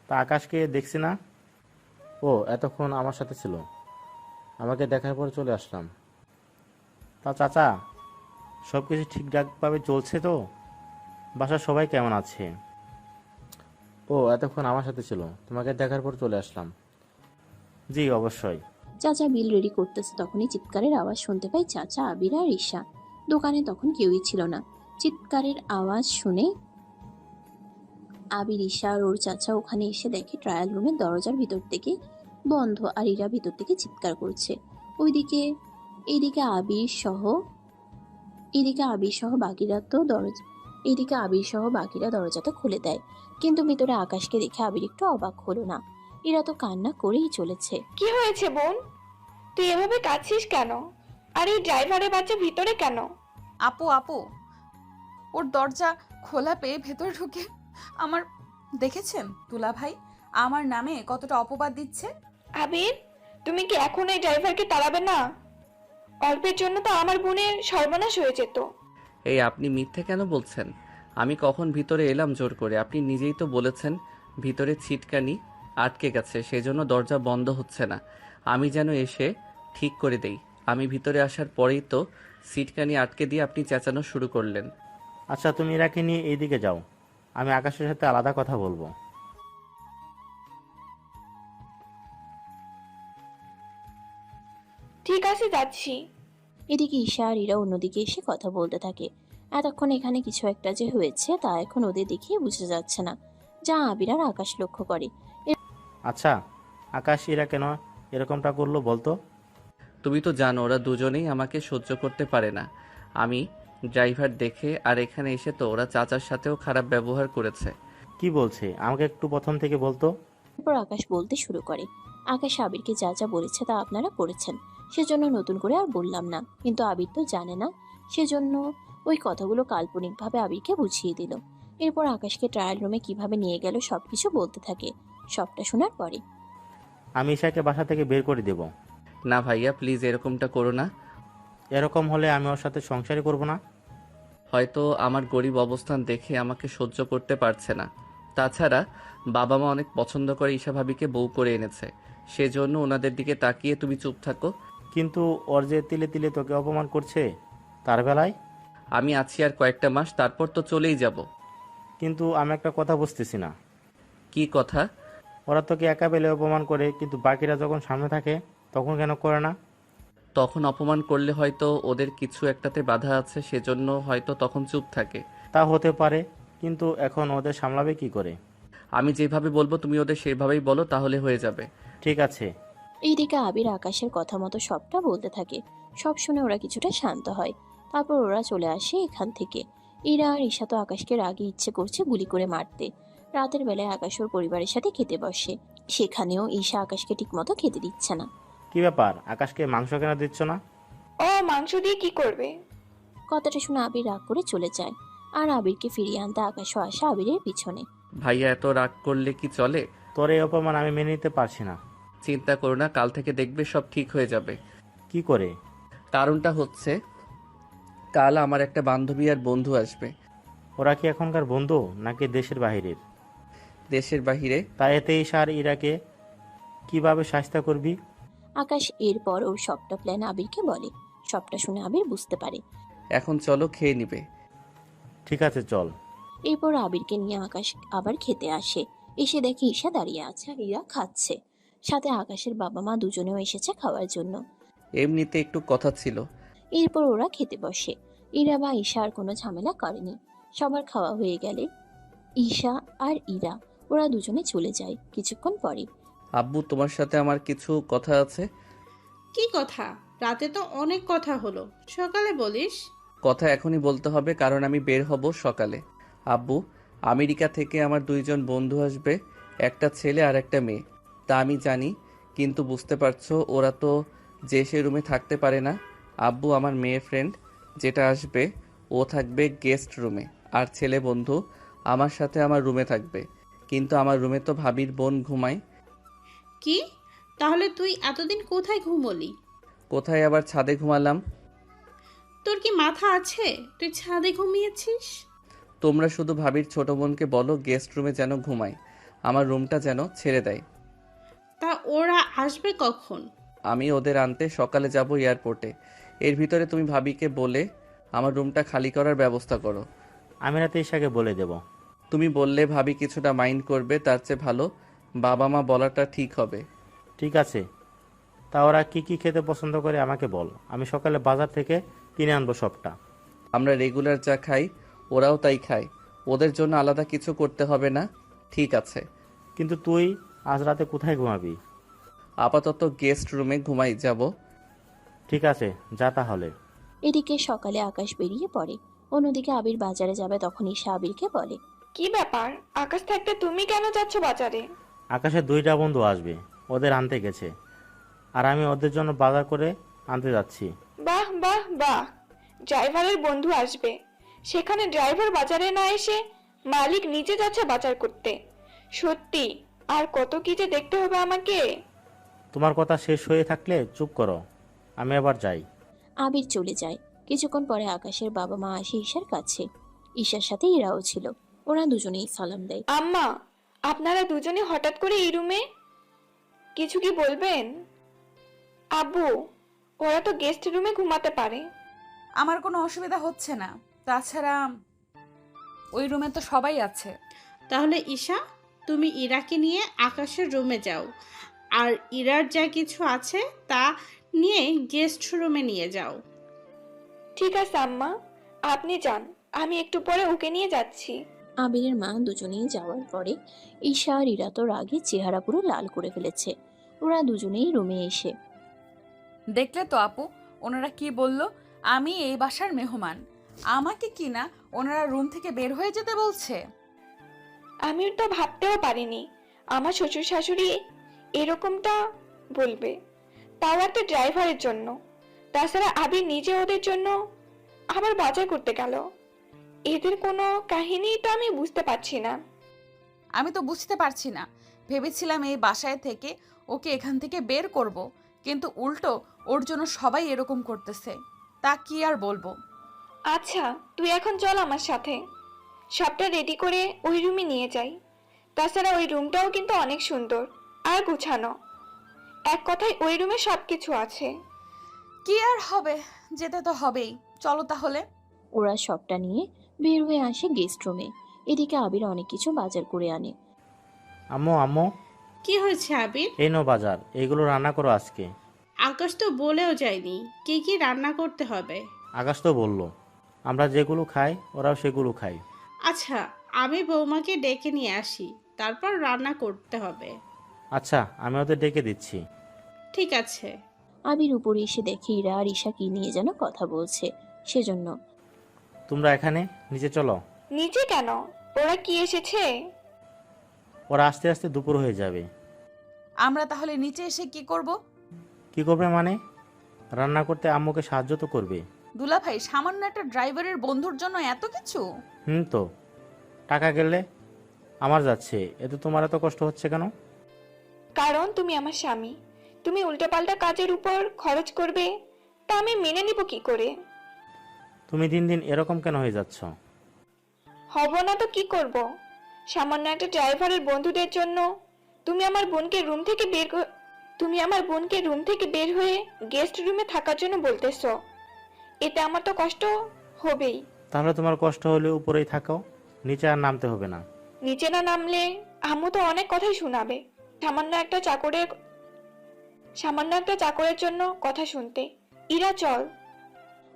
তা আকাশকে দেখছি না, ও এতক্ষণ আমার সাথে ছিল। আমাকে দেখার পর চলে আসলাম। তা চাচা, সব কিছু ঠিকঠাকভাবে চলছে তো? বাসার সবাই কেমন আছে? ও এতক্ষণ আমার সাথে ছিল, তোমাকে দেখার পর চলে আসলাম। জি অবশ্যই। চাচা বিল রেডি করতেছে, তখনই চিৎকারের আওয়াজ শুনতে পাই চাচা, আবির আর ঈশা। দোকানে তখন কেউই ছিল না। চিৎকারের আওয়াজ শুনে আবির, ঈশা আর ওর চাচা ওখানে এসে দেখে ট্রায়াল রুমের দরজার ভিতর থেকে বন্ধ, আর ইরা ভিতর থেকে চিৎকার করছে। ওইদিকে এইদিকে আবির সহ বাকিরা দরজাটা খুলে দেয়। কিন্তু ভিতরে আকাশকে দেখে আবির একটু অবাক হলো না। এরা তো কান্না করেই চলেছে। কি হয়েছে বোন, তুই এভাবে কাঁদছিস কেন? আর এই ড্রাইভারের বাচ্চা ভিতরে কেন? আপু, ওর দরজা খোলা পেয়ে ভেতরে ঢুকে আমার, দেখেছেন দুলা ভাই আমার নামে কতটা অপবাদ দিচ্ছে। আবির, তুমি কি এখন এই ড্রাইভারকে তাড়াবে না? অল্পের জন্য তো আমার বোনের সর্বনাশ হয়ে যেত। এই আপনি মিথ্যে কেন বলছেন? আমি কখন ভিতরে এলাম জোর করে? আপনি নিজেই তো বলেছেন ভিতরে ছিটকানি আটকে গেছে, সেজন্য দরজা বন্ধ হচ্ছে না। আমি যেন এসে ঠিক করে দেই। আমি ভিতরে আসার পরেই তো ছিটকানি আটকে দিয়ে আপনি চেঁচানো শুরু করলেন। আচ্ছা তুমি এরাকে নিয়ে এইদিকে যাও, আমি আকাশের সাথে আলাদা কথা বলবো। ঠিক আছে, যাচ্ছি। এদিকে ঈশা আর ইরা অন্যদিকে এসে কথা বলতে থাকে। এতক্ষণ এখানে কিছু একটা যে হয়েছে তা এখন ওদের দেখিয়ে বোঝা যাচ্ছে না, যা আবির আর আকাশ লক্ষ্য করে। আচ্ছা আকাশ, এরা কেন এরকমটা করলো বলতো? তুমি তো জানো ওরা দুজনেই আমাকে সহ্য করতে পারে না। আমি ড্রাইভার দেখে, আর এখানে এসে তো ওরা চাচার সাথেও খারাপ ব্যবহার করেছে। কি বলছে আমাকে একটু প্রথম থেকে বলতো। এরপর আকাশ বলতে শুরু করে। আকাশ আবিরকে যা যা বলেছে তা আপনারা করেছেন, সেজন্য নতুন করে আর বললাম না। কিন্তু আবির তো জানে না, সেজন্য ওই কথাগুলো কাল্পনিকভাবে আবিরকে বুঝিয়ে দিল। এরপর আকাশকে ট্রায়াল রুমে কিভাবে নিয়ে গেল সবকিছু বলতে থাকে। সবটা শোনার পরে আমি ঈশাকে বাসা থেকে বের করে দেব। না ভাইয়া, প্লিজ এরকমটা করো না। এরকম হলে আমি ওর সাথে সংসারই করব না। হয়তো আমার গরিব অবস্থান দেখে আমাকে সহ্য করতে পারছে না। তাছাড়া বাবা মা অনেক পছন্দ করে ঈশা ভাবিকে বউ করে এনেছে, সেজন্য ওনাদের দিকে তাকিয়ে তুমি চুপ থাকো। কিন্তু ওর যে তিলে তিলে তোকে অপমান করছে তার বেলায়। আমি আছি আর কয়েকটা মাস, তারপর তো চলেই যাব। কিন্তু আমি একটা কথা বুঝতেছি না, কি কথা? ওরা তোকে একা পেলে অপমান করে, কিন্তু বাকিরা যখন সামনে থাকে তখন কেন করে না? তখন অপমান করলে হয়তো ওদের কিছু একটাতে বাধা আছে, সেজন্য হয়তো তখন চুপ থাকে। তা হতে পারে, কিন্তু এখন ওদের সামলাবে কি করে? আমি যেভাবে বলবো তুমি ওদের সেভাবেই বলো, তাহলে হয়ে যাবে। ঠিক আছে। এইদিকে আবির আকাশের কথা মতো সবটা বলতে থাকে। সব শুনে ওরা কিছুটা শান্ত হয়। তারপর ওরা চলে আসে এখান থেকে। ইরা আর ঈশা তো আকাশকে রাগে ইচ্ছে করছে গুলি করে মারতে। রাতের বেলায় আকাশ ওর পরিবারের সাথে খেতে বসে। সেখানেও ঈশা আকাশকে ঠিকমতো খেতে দিচ্ছে না। কি ব্যাপার, আকাশকে মাংস কেন দিচ্ছ না? ও মাংস দিয়ে কি করবে? কথাটা শুনে আবির রাগ করে চলে যায়। আর আবিরকে ফিরিয়ে আনতে আকাশও আসে আবিরের পিছনে। ভাইয়া এত রাগ করলে কি চলে? তোর এই অপমান আমি মেনে নিতে পারছি না। চিন্তা করো না, কাল থেকে দেখবে সব ঠিক হয়ে যাবে। কি করে? কারণটা হচ্ছে, কাল আমার একটা বান্ধবী আর বন্ধু আসবে। ওরা কি এখনকার বন্ধু নাকি দেশের বাহিরের? দেশের বাহিরে। তা এতে ঈশা আর ইরাকে কিভাবে শাস্তি করবি? আকাশ এরপর ওর সবটা প্ল্যান আবিরকে বলে। সবটা শুনে আবির বুঝতে পারে। এখন চলো, খেয়ে নিবে। ঠিক আছে, চল। এরপর আবিরকে নিয়ে আকাশ আবার খেতে আসে। এসে দেখে ঈশা দাঁড়িয়ে আছে আর ইরা খাচ্ছে। সাথে আকাশের বাবা মা দুজনেও এসেছে খাওয়ার জন্য। এমনিতে একটু কথা ছিল। এরপর ওরা খেতে বসে। ইরা বা ঈশা আর কোনো ঝামেলা করেনি। সবার খাওয়া হয়ে গেলে ঈশা আর ইরা ওরা দুজনে চলে যায়। কিছুক্ষণ পরে আব্বু, তোমার সাথে আমার কিছু কথা আছে। কি কথা? রাতে তো অনেক কথা হলো, সকালে বলিস। কথা এখনই বলতে হবে, কারণ আমি বের হব সকালে। আব্বু, আমেরিকা থেকে আমার দুইজন বন্ধু আসবে, একটা ছেলে আর একটা মেয়ে। তা আমি জানি, কিন্তু বুঝতে পারছো ওরা তো যে সে রুমে থাকতে পারে না। আব্বু, আমার মেয়ে ফ্রেন্ড যেটা আসবে ও থাকবে গেস্ট রুমে, আর ছেলে বন্ধু আমার সাথে আমার রুমে থাকবে। কিন্তু আমার রুমে তো ভাবির বোন ঘুমায়। কি? তাহলে তুই এতদিন কোথায় ঘুমোলি? কোথায় আবার, ছাদে ঘুমালাম। তোর কি মাথা আছে? তুই ছাদে ঘুমিয়েছিস? তোমরা শুধু ভাবির ছোট বোনকে বলো গেস্ট রুমে যেন ঘুমায়, আমার রুমটা যেন ছেড়ে দেয়। তা ওরা আসবে কখন? আমি ওদের আনতে সকালে যাব এয়ারপোর্টে। এর ভিতরে তুমি ভাবিকে বলে আমার রুমটা খালি করার ব্যবস্থা করো। আমি রাতে ঈশাকে বলে দেব। তুমি বললে ভাবি কিছুটা মাইন্ড করবে, তার চেয়ে ভালো বাবা মা বলাটা ঠিক হবে। ঠিক আছে। তা ওরা কি কি খেতে পছন্দ করে আমাকে বল, আমি সকালে বাজার থেকে কিনে আনবো সবটা। আমরা রেগুলার যা খাই ওরাও তাই খায়, ওদের জন্য আলাদা কিছু করতে হবে না। ঠিক আছে। কিন্তু তুই আজ রাতে কোথায় ঘুমাবি? আপাতত গেস্ট রুমে ঘুমাই যাব। ঠিক আছে, যা তাহলে। এদিকে সকালে আকাশ বেরিয়ে পড়ে। অন্যদিকে আবির বাজারে যাবে, তখন ঈশা আবিরকে বলে। কি ব্যাপার, আকাশ থাকতে তুমি কেন যাচ্ছ বাজারে? আকাশের দুইটা বন্ধু আসবে, ওদের আনতে গেছে, আর আমি ওদের জন্য বাজার করে আনতে যাচ্ছি। বাহ বাহ বাহ, ড্রাইভারের বন্ধু আসবে, সেখানে ড্রাইভার বাজারে না এসে মালিক নিজে যাচ্ছে বাজার করতে। সত্যি, আর কত কি যে দেখতে হবে আমাকে। তোমার কথা শেষ হয়ে থাকলে চুপ করো, আমি আবার যাই। আবির চলে যায়। কিছুক্ষণ পরে আকাশের বাবা মা আসে ঈশার কাছে। ঈশার সাথে ইরাও ছিল। ওরা দুজনেই সালাম দেয়। আম্মা, আপনারা দুজনে হঠাৎ করে এই রুমে, কিছু কি বলবেন? আব্বু, ওরা তো গেস্ট রুমে ঘুমাতে পারে। আমার কোনো অসুবিধা হচ্ছে না, তাছাড়া ওই রুমে তো সবাই আছে। তাহলে ঈশা, তুমি ইরাকে নিয়ে আকাশের রুমে যাও, আর ইরার যা কিছু আছে তা নিয়ে গেস্ট রুমে নিয়ে যাও। ঠিক আছে আম্মা, আপনি যান, আমি একটু পরে ওকে নিয়ে যাচ্ছি। আবিরের মা দুজনেই যাওয়ার পরে ঈশা আর ইরা তো রাগে চেহারা পুরো লাল করে ফেলেছে। ওরা দুজনেই রুমে এসে দেখলে তো আপু, ওনারা কি বলল? আমি এই বাসার মেহমান, আমাকে কি না ওনারা রুম থেকে বের হয়ে যেতে বলছে। আমি তো ভাবতেও পারিনি আমার শ্বশুর শাশুড়ি এরকমটা বলবে, তাও একটা ড্রাইভারের জন্য। তাছাড়া আবির নিজে ওদের জন্য আবার বাজার করতে গেল। এদের কোনো কাহিনী তো আমি বুঝতে পারছি না। আমি তো বুঝতে পারছি না, ভেবেছিলাম এই বাসায় থেকে ওকে এখান থেকে বের করব, কিন্তু উল্টো ওর জন্য সবাই এরকম করতেছে। তা কি আর বলবো। আচ্ছা, তুই এখন চল আমার সাথে, সবটা রেডি করে ওই রুমে নিয়ে যাই। তাছাড়া ওই রুমটাও কিন্তু অনেক সুন্দর আর গুছানো। এক কথায় ওই রুমে সবকিছু আছে। কি আর হবে, যেতে তো হবেই, চলো তাহলে। ওরা সবটা নিয়ে বের হয়ে আসে গেস্ট রুমে। এদিকে আবির অনেক কিছু বাজার করে আনে। আম্মু আম্মু, কি হয়েছে আবির? এই নো বাজার, এইগুলো রান্না করো আজকে। আকাশ তো বলেও যায়নি কি কি রান্না করতে হবে। আকাশ তো বললো আমরা যেগুলো খাই ওরাও সেগুলো খাই। আচ্ছা, আমি বৌমাকে ডেকে নিয়ে আসি, তারপর রান্না করতে হবে। আচ্ছা, আমি ওদের ডেকে দিচ্ছি। ঠিক আছে। আবির উপরে এসে দেখে ইরা আর ঈশা কি নিয়ে যেন কথা বলছে, সেজন্য তোমরা এখানে নিচে চলো। নিচে কেন? ওরা কি এসেছে? ওরা আস্তে আস্তে দুপুর হয়ে যাবে। আমরা তাহলে নিচে এসে কি করব? কি করবে মানে? রান্না করতে আম্মুকে সাহায্য তো করবে। দুলাভাই, সামান্য একটা ড্রাইভারের বন্ধুর জন্য এত কিছু? তো টাকা গেলে আমার যাচ্ছে, এতে তোমার এত কষ্ট হচ্ছে কেন? কারণ তুমি আমার স্বামী। তুমি উল্টোপাল্টা কাজের উপর খরচ করবে, তা আমি মেনে নিব কি করে? তুমি দিন দিন এরকম কেন হয়ে যাচ্ছ? হব না তো কি করব? সামান্য একটা ড্রাইভারের বন্ধুদের জন্য তুমি আমার বোনকে রুম থেকে বের হয়ে গেস্ট রুমে থাকার জন্য বলতেছো। এতে আমার তো কষ্ট হবেই। তাহলে তোমার কষ্ট হলে উপরেই থাকো, নিচে আর নামতে হবে না। নিচে না নামলে আম্মু তো অনেক কথাই শোনাবে। সামান্য একটা চাকরের জন্য কথা শুনতে। ইরা চল।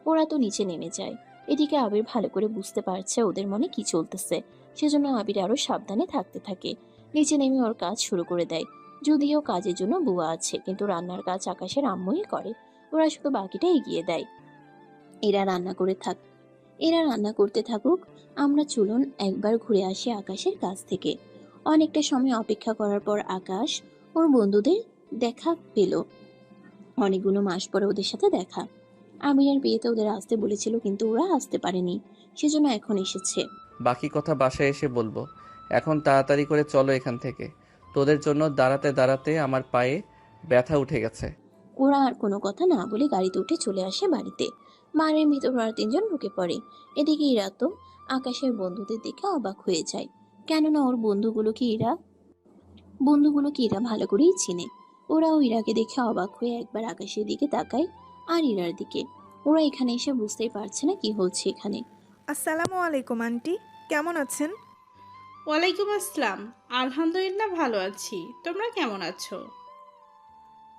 ওরা তো নিচে নেমে যায়। এদিকে আবির ভালো করে বুঝতে পারছে ওদের মনে কি চলতেছে, সেজন্য আবির আরো সাবধানে থাকতে থাকে। নিচে নেমে ওর কাজ শুরু করে দেয়। যদিও কাজের জন্য বুয়া আছে, কিন্তু রান্নার কাজ আকাশের আম্মুই করে। ওরা শুধু বাকিটা এগিয়ে দেয়। এরা রান্না করতে থাকুক। আমরা চলুন একবার ঘুরে আসি আকাশের কাছ থেকে। অনেকটা সময় অপেক্ষা করার পর আকাশ ওর বন্ধুদের দেখা পেল। অনেকগুলো মাস পরে ওদের সাথে দেখা। আমিরের বিয়েতে ওদের আসতে বলেছিল, কিন্তু ওরা আসতে পারেনি, সেজন্য এখন এসেছে। বাকি কথা বাসায় এসে বলবো। এখন তাড়াতাড়ি করে চলো এখান থেকে। তোদের জন্য দাঁড়াতে দাঁড়াতে আমার পায়ে ব্যথা উঠে গেছে। ওরা আর কোনো কথা না বলে গাড়িতে উঠে চলে আসে বাড়িতে। বাড়ির ভিতর ওরা তিনজন ঢুকে পড়ে। এদিকে ইরা তো আকাশের বন্ধুদের দেখে অবাক হয়ে যায়, কেননা ওর বন্ধুগুলোকে ইরা ভালো করেই চিনে। ওরাও ইরাকে দেখে অবাক হয়ে একবার আকাশের দিকে তাকায় আর ইরার দিকে। ওরা এখানে এসে বুঝতেই পারছে না কি হচ্ছে এখানে। আসসালামু আলাইকুম আন্টি, কেমন আছেন? ওয়ালাইকুম আসসালাম। আলহামদুলিল্লাহ ভালো আছি, তোমরা কেমন আছো?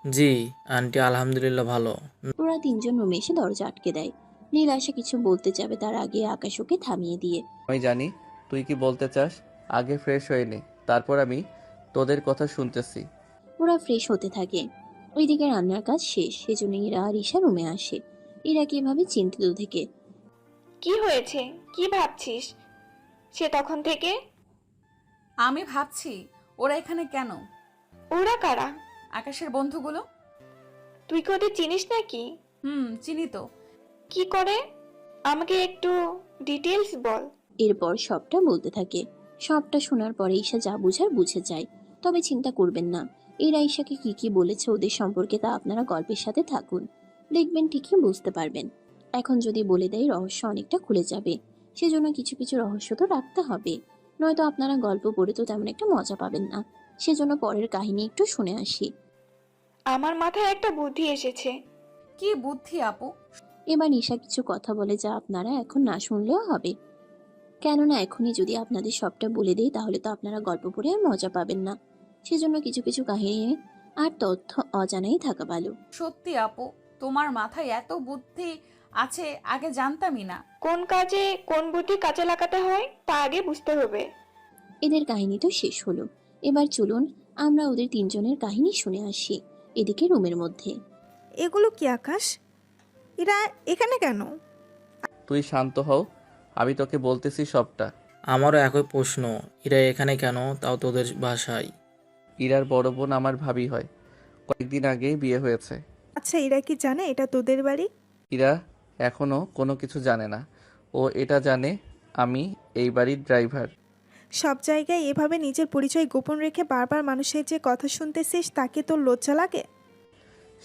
জি আন্টি, আলহামদুলিল্লাহ ভালো। ওরা তিনজন রুমে এসে দরজা আটকে দেয়। নীল আশা কিছু বলতে যাবে, তার আগে আকাশ ওকে থামিয়ে দিয়ে। আমি জানি তুই কি বলতে চাস। আগে ফ্রেশ হয়ে নে, তারপর আমি তোদের কথা শুনতেছি। ওরা ফ্রেশ হতে থাকে। ওইদিকে রান্নার কাজ শেষ, সেজন্য ইরা আর ঈশা রুমে আসে। ইরা কিভাবে চিন্তিত থেকে। কি হয়েছে? কি ভাবছিস সে তখন থেকে? আমি ভাবছি ওরা এখানে কেন? ওরা কারা? আকাশের বন্ধুগুলো। তুই কি ওদের চিনিস নাকি? চিনি তো। কি করে? আমাকে একটু ডিটেলস বল। এরপর সবটা বলতে থাকে। সবটা শোনার পরে ঈশা যা বুঝার বুঝে যায়। তবে চিন্তা করবেন না, এরা ঈশাকে কি কি বলেছে ওদের সম্পর্কে তা আপনারা গল্পের সাথে থাকুন, দেখবেন ঠিকই বুঝতে পারবেন। এখন যদি বলে দেয় রহস্য অনেকটা খুলে যাবে, সেজন্য কিছু কিছু রহস্য তো রাখতে হবে, নয়তো আপনারা গল্প পড়ে তো তেমন একটা মজা পাবেন না। সেজন্য পরের কাহিনী একটু শুনে আসি। আমার মাথায় একটা বুদ্ধি এসেছে। কি বুদ্ধি আপু? এবার ঈশা কিছু কথা বলে যা আপনারা এখন না শুনলেও হবে, কেননা এখনই যদি আপনাদের সবটা বলে দেই তাহলে তো আপনারা গল্প পড়ে আর মজা পাবেন না। সেজন্য কিছু কিছু কাহিনী আর তথ্য অজানাই থাকা ভালো। সত্যি আপু, তোমার মাথায় এত বুদ্ধি আছে, আগে জানতামই না। কোন কাজে কোন বুদ্ধি কাজে লাগাতে হয় তা আগে বুঝতে হবে। এদের কাহিনী তো শেষ হলো, এবার চলুন আমরা ওদের তিনজনের কাহিনী শুনে আসি। এদিকে রুমের মধ্যে। এগুলো কি আকাশ? এরা এখানে কেন? তুই শান্ত হও, আমি তোকে বলতেছি সবটা। আমারও একই প্রশ্ন, এরা এখানে কেন, তাও তোদের বাসায়? ইরার বড় বোন আমার ভাবি হয়, কয়েকদিন আগেই বিয়ে হয়েছে। আচ্ছা, এরা কি জানে এটা তোদের বাড়ি? ইরা এখনো কোনো কিছু জানে না। ও এটা জানে আমি এই বাড়ির ড্রাইভার। সব জায়গায় এভাবে নিজের পরিচয় গোপন রেখে বারবার মানুষের যে কথা শুনতেছিস তাকে তোর লজ্জা লাগে?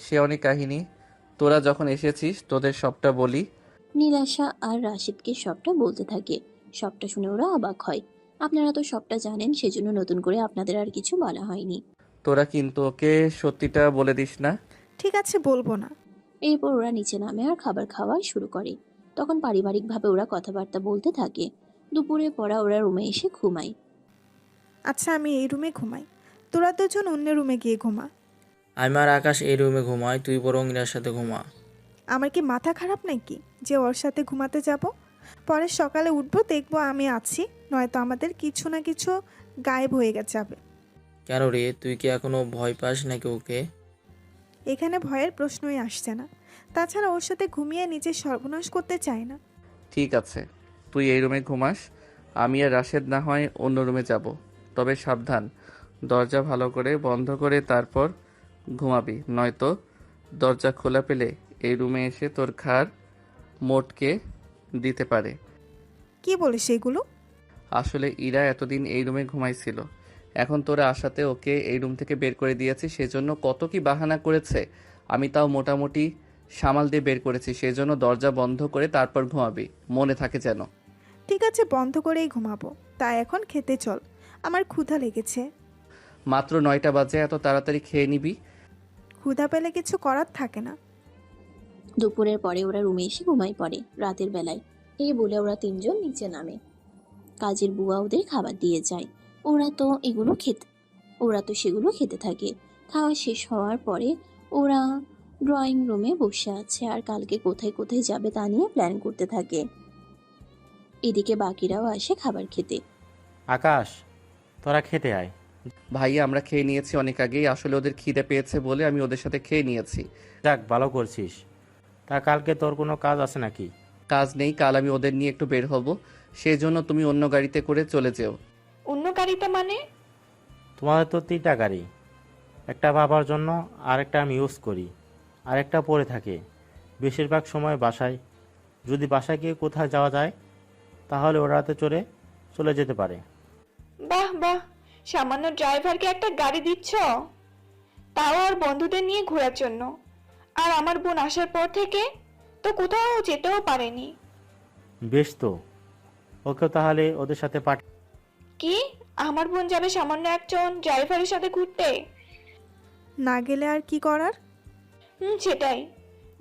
সে অনেক কাহিনী, তোরা যখন এসেছিস তোদের সবটা বলি। নীলাশা আর রাশিদকে সবটা বলতে থাকে। সবটা শুনে ওরা অবাক হয়। আপনারা তো সবটা জানেন, সেজন্য নতুন করে আপনাদের আর কিছু বলা হয়নি। তোরা কিন্তু ওকে সত্যিটা বলে দিস না। ঠিক আছে, বলবো না। এরপর ওরা নিচে নামে আর খাবার খাওয়া শুরু করে। তখন পারিবারিকভাবে ওরা কথাবার্তা বলতে থাকে। দুপুরে পড়া ওরা রুমে এসে ঘুমায়। আচ্ছা, আমি এই রুমে ঘুমাই, তোরা দুজন অন্য রুমে গিয়ে ঘুমা। আমি আর আকাশ এই রুমে ঘুমাই, তুই বরং ইরার সাথে ঘুমা। আমার কি মাথা খারাপ নাকি যে ওর সাথে ঘুমাতে যাব? পরে সকালে উঠবো, দেখবো আমি আছি, নয়তো আমাদের কিছু না কিছু গায়েব হয়ে যাবে। কেন রে, তুই কি এখনো ভয় পাস নাকি ওকে? এখানে ভয়ের প্রশ্নই আসছে না। তাছাড়া ওর সাথে ঘুমিয়ে নিজের সর্বনাশ করতে চাই না। ঠিক আছে, তুই এই রুমে ঘুমাস, আমি আর রাশেদ না হয় অন্য রুমে যাব। তবে সাবধান, দরজা ভালো করে বন্ধ করে তারপর ঘুমাবি, নয়তো দরজা খোলা পেলে এই রুমে এসে তোর ঘাড় মোটকে দিতে পারে। কি বলে সেগুলো? আসলে ইরা এতদিন এই রুমে ঘুমাইছিল, এখন তোরা আসাতে ওকে এই রুম থেকে বের করে দিয়েছি, সেজন্য কত কি বাহানা করেছে, আমি তাও মোটামুটি সামাল দিয়ে বের করেছি। সেজন্য দরজা বন্ধ করে তারপর ঘুমাবি, মনে থাকে যেন। ঠিক আছে, বন্ধ করেই ঘুমাবো। তা এখন খেতে চল, আমার ক্ষুধা লেগেছে। মাত্র 9টা বাজে, এত তাড়াতাড়ি খেয়ে নিবি? ক্ষুধা পেলে কিছু করার থাকে না। দুপুরের পরে ওরা রুমে এসে ঘুমায় পড়ে রাতের বেলায়। এই বলে ওরা তিনজন নিচে নামে। কাজের বুয়া ওদের খাবার দিয়ে যায়। ওরা তো সেগুলো খেতে থাকে। খাওয়া শেষ হওয়ার পরে ওরা ড্রয়িং রুমে বসে আছে আর কালকে কোথায় কোথায় যাবে তা নিয়ে প্ল্যান করতে থাকে। এদিকে বাকিরাও আসে খাবার খেতে। আকাশ, তোরা খেতে আয়। ভাইয়া আমরা খেয়ে নিয়েছি অনেক আগেই, আসলে ওদের খিদে পেয়েছে বলে আমি ওদের সাথে খেয়ে নিয়েছি। যাক, ভালো করছিস। তা কালকে তোর কোনো কাজ আছে নাকি? কাজ নেই, কাল আমি ওদের নিয়ে একটু বের হব, সেই জন্য তুমি অন্য গাড়িতে করে চলে যেও। অন্য গাড়িতে মানে? তোমাদের তো 3টা গাড়ি, একটা বাবার জন্য, আরেকটা আমি ইউজ করি, আরেকটা পড়ে থাকে বেশিরভাগ সময় বাসায়। যদি বাসায় গিয়ে কোথায় যাওয়া যায় তাহলে ওরাতে চলে যেতে পারে। বাহ বাহ, সামান্য ড্রাইভারকে একটা গাড়ি দিচ্ছ, তাও আর বন্ধুদের নিয়ে ঘোরার জন্য। আর আমার বোন আসার পর থেকে তো কোথাও যেতেও পারেনি। বেশ, তো ওকে তাহলে ওদের সাথে কি, আমার বোন যাবে সামান্য একজন ড্রাইভারের সাথে ঘুরতে? না গেলে আর কি করার? সেটাই,